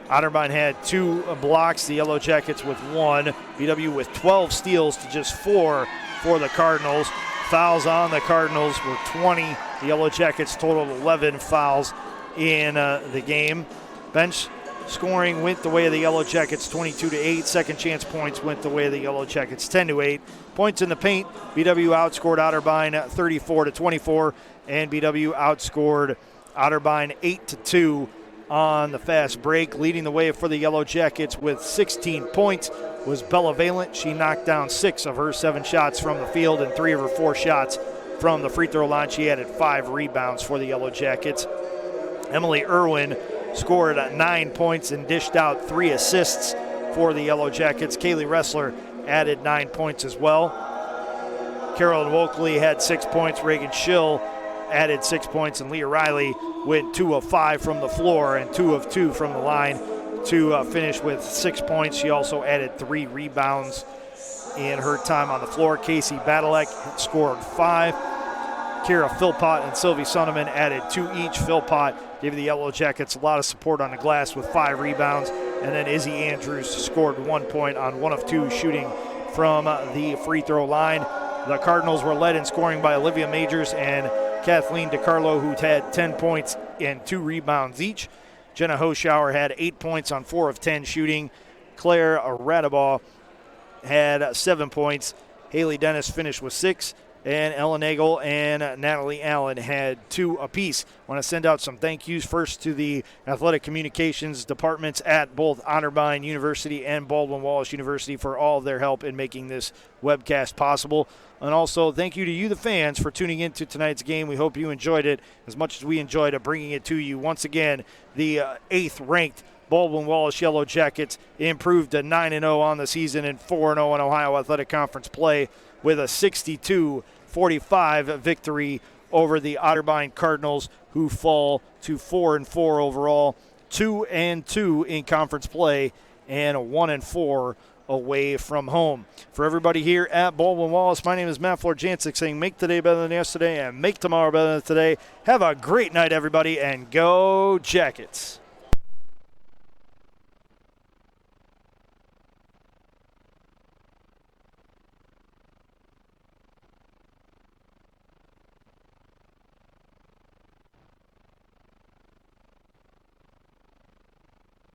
Otterbein had 2 blocks, the Yellow Jackets with 1. BW with 12 steals to just 4 for the Cardinals. Fouls on the Cardinals were 20. The Yellow Jackets totaled 11 fouls in the game. Bench scoring went the way of the Yellow Jackets 22-8. Second chance points went the way of the Yellow Jackets 10-8. Points in the paint, BW outscored Otterbein 34-24, and BW outscored Otterbein 8-2 on the fast break. Leading the way for the Yellow Jackets with 16 points was Bella Valent. She knocked down 6 of her 7 shots from the field and 3 of her 4 shots from the free throw line. She added 5 rebounds for the Yellow Jackets. Emily Irwin scored 9 points and dished out 3 assists for the Yellow Jackets. Kaylee Ressler added 9 points as well. Carolyn Wokley had 6 points. Reagan Schill added 6 points, and Leah Riley went 2 of 5 from the floor and 2 of 2 from the line to finish with 6 points. She also added 3 rebounds in her time on the floor. Casey Badalek scored 5. Kira Philpott and Sylvie Sonneman added 2 each. Philpott gave the Yellow Jackets a lot of support on the glass with 5 rebounds. And then Izzy Andrews scored 1 point on 1 of 2 shooting from the free throw line. The Cardinals were led in scoring by Olivia Majors and Kathleen DiCarlo, who had 10 points and 2 rebounds each. Jenna Hoschauer had 8 points on 4 of 10 shooting. Claire Radabaugh had 7 points. Haley Dennis finished with 6. And Ellen Nagel and Natalie Allen had 2 apiece. I want to send out some thank yous first to the athletic communications departments at both Otterbein University and Baldwin Wallace University for all of their help in making this webcast possible. And also thank you to you, the fans, for tuning into tonight's game. We hope you enjoyed it as much as we enjoyed bringing it to you. Once again, the 8th-ranked Baldwin Wallace Yellow Jackets improved to 9-0 on the season and 4-0 in Ohio Athletic Conference play with a 62-45 victory over the Otterbein Cardinals, who fall to 4-4 overall, 2-2 in conference play, and 1-4 away from home. For everybody here at Baldwin Wallace, my name is Matt Florjancic saying make today better than yesterday and make tomorrow better than today. Have a great night, everybody, and go Jackets.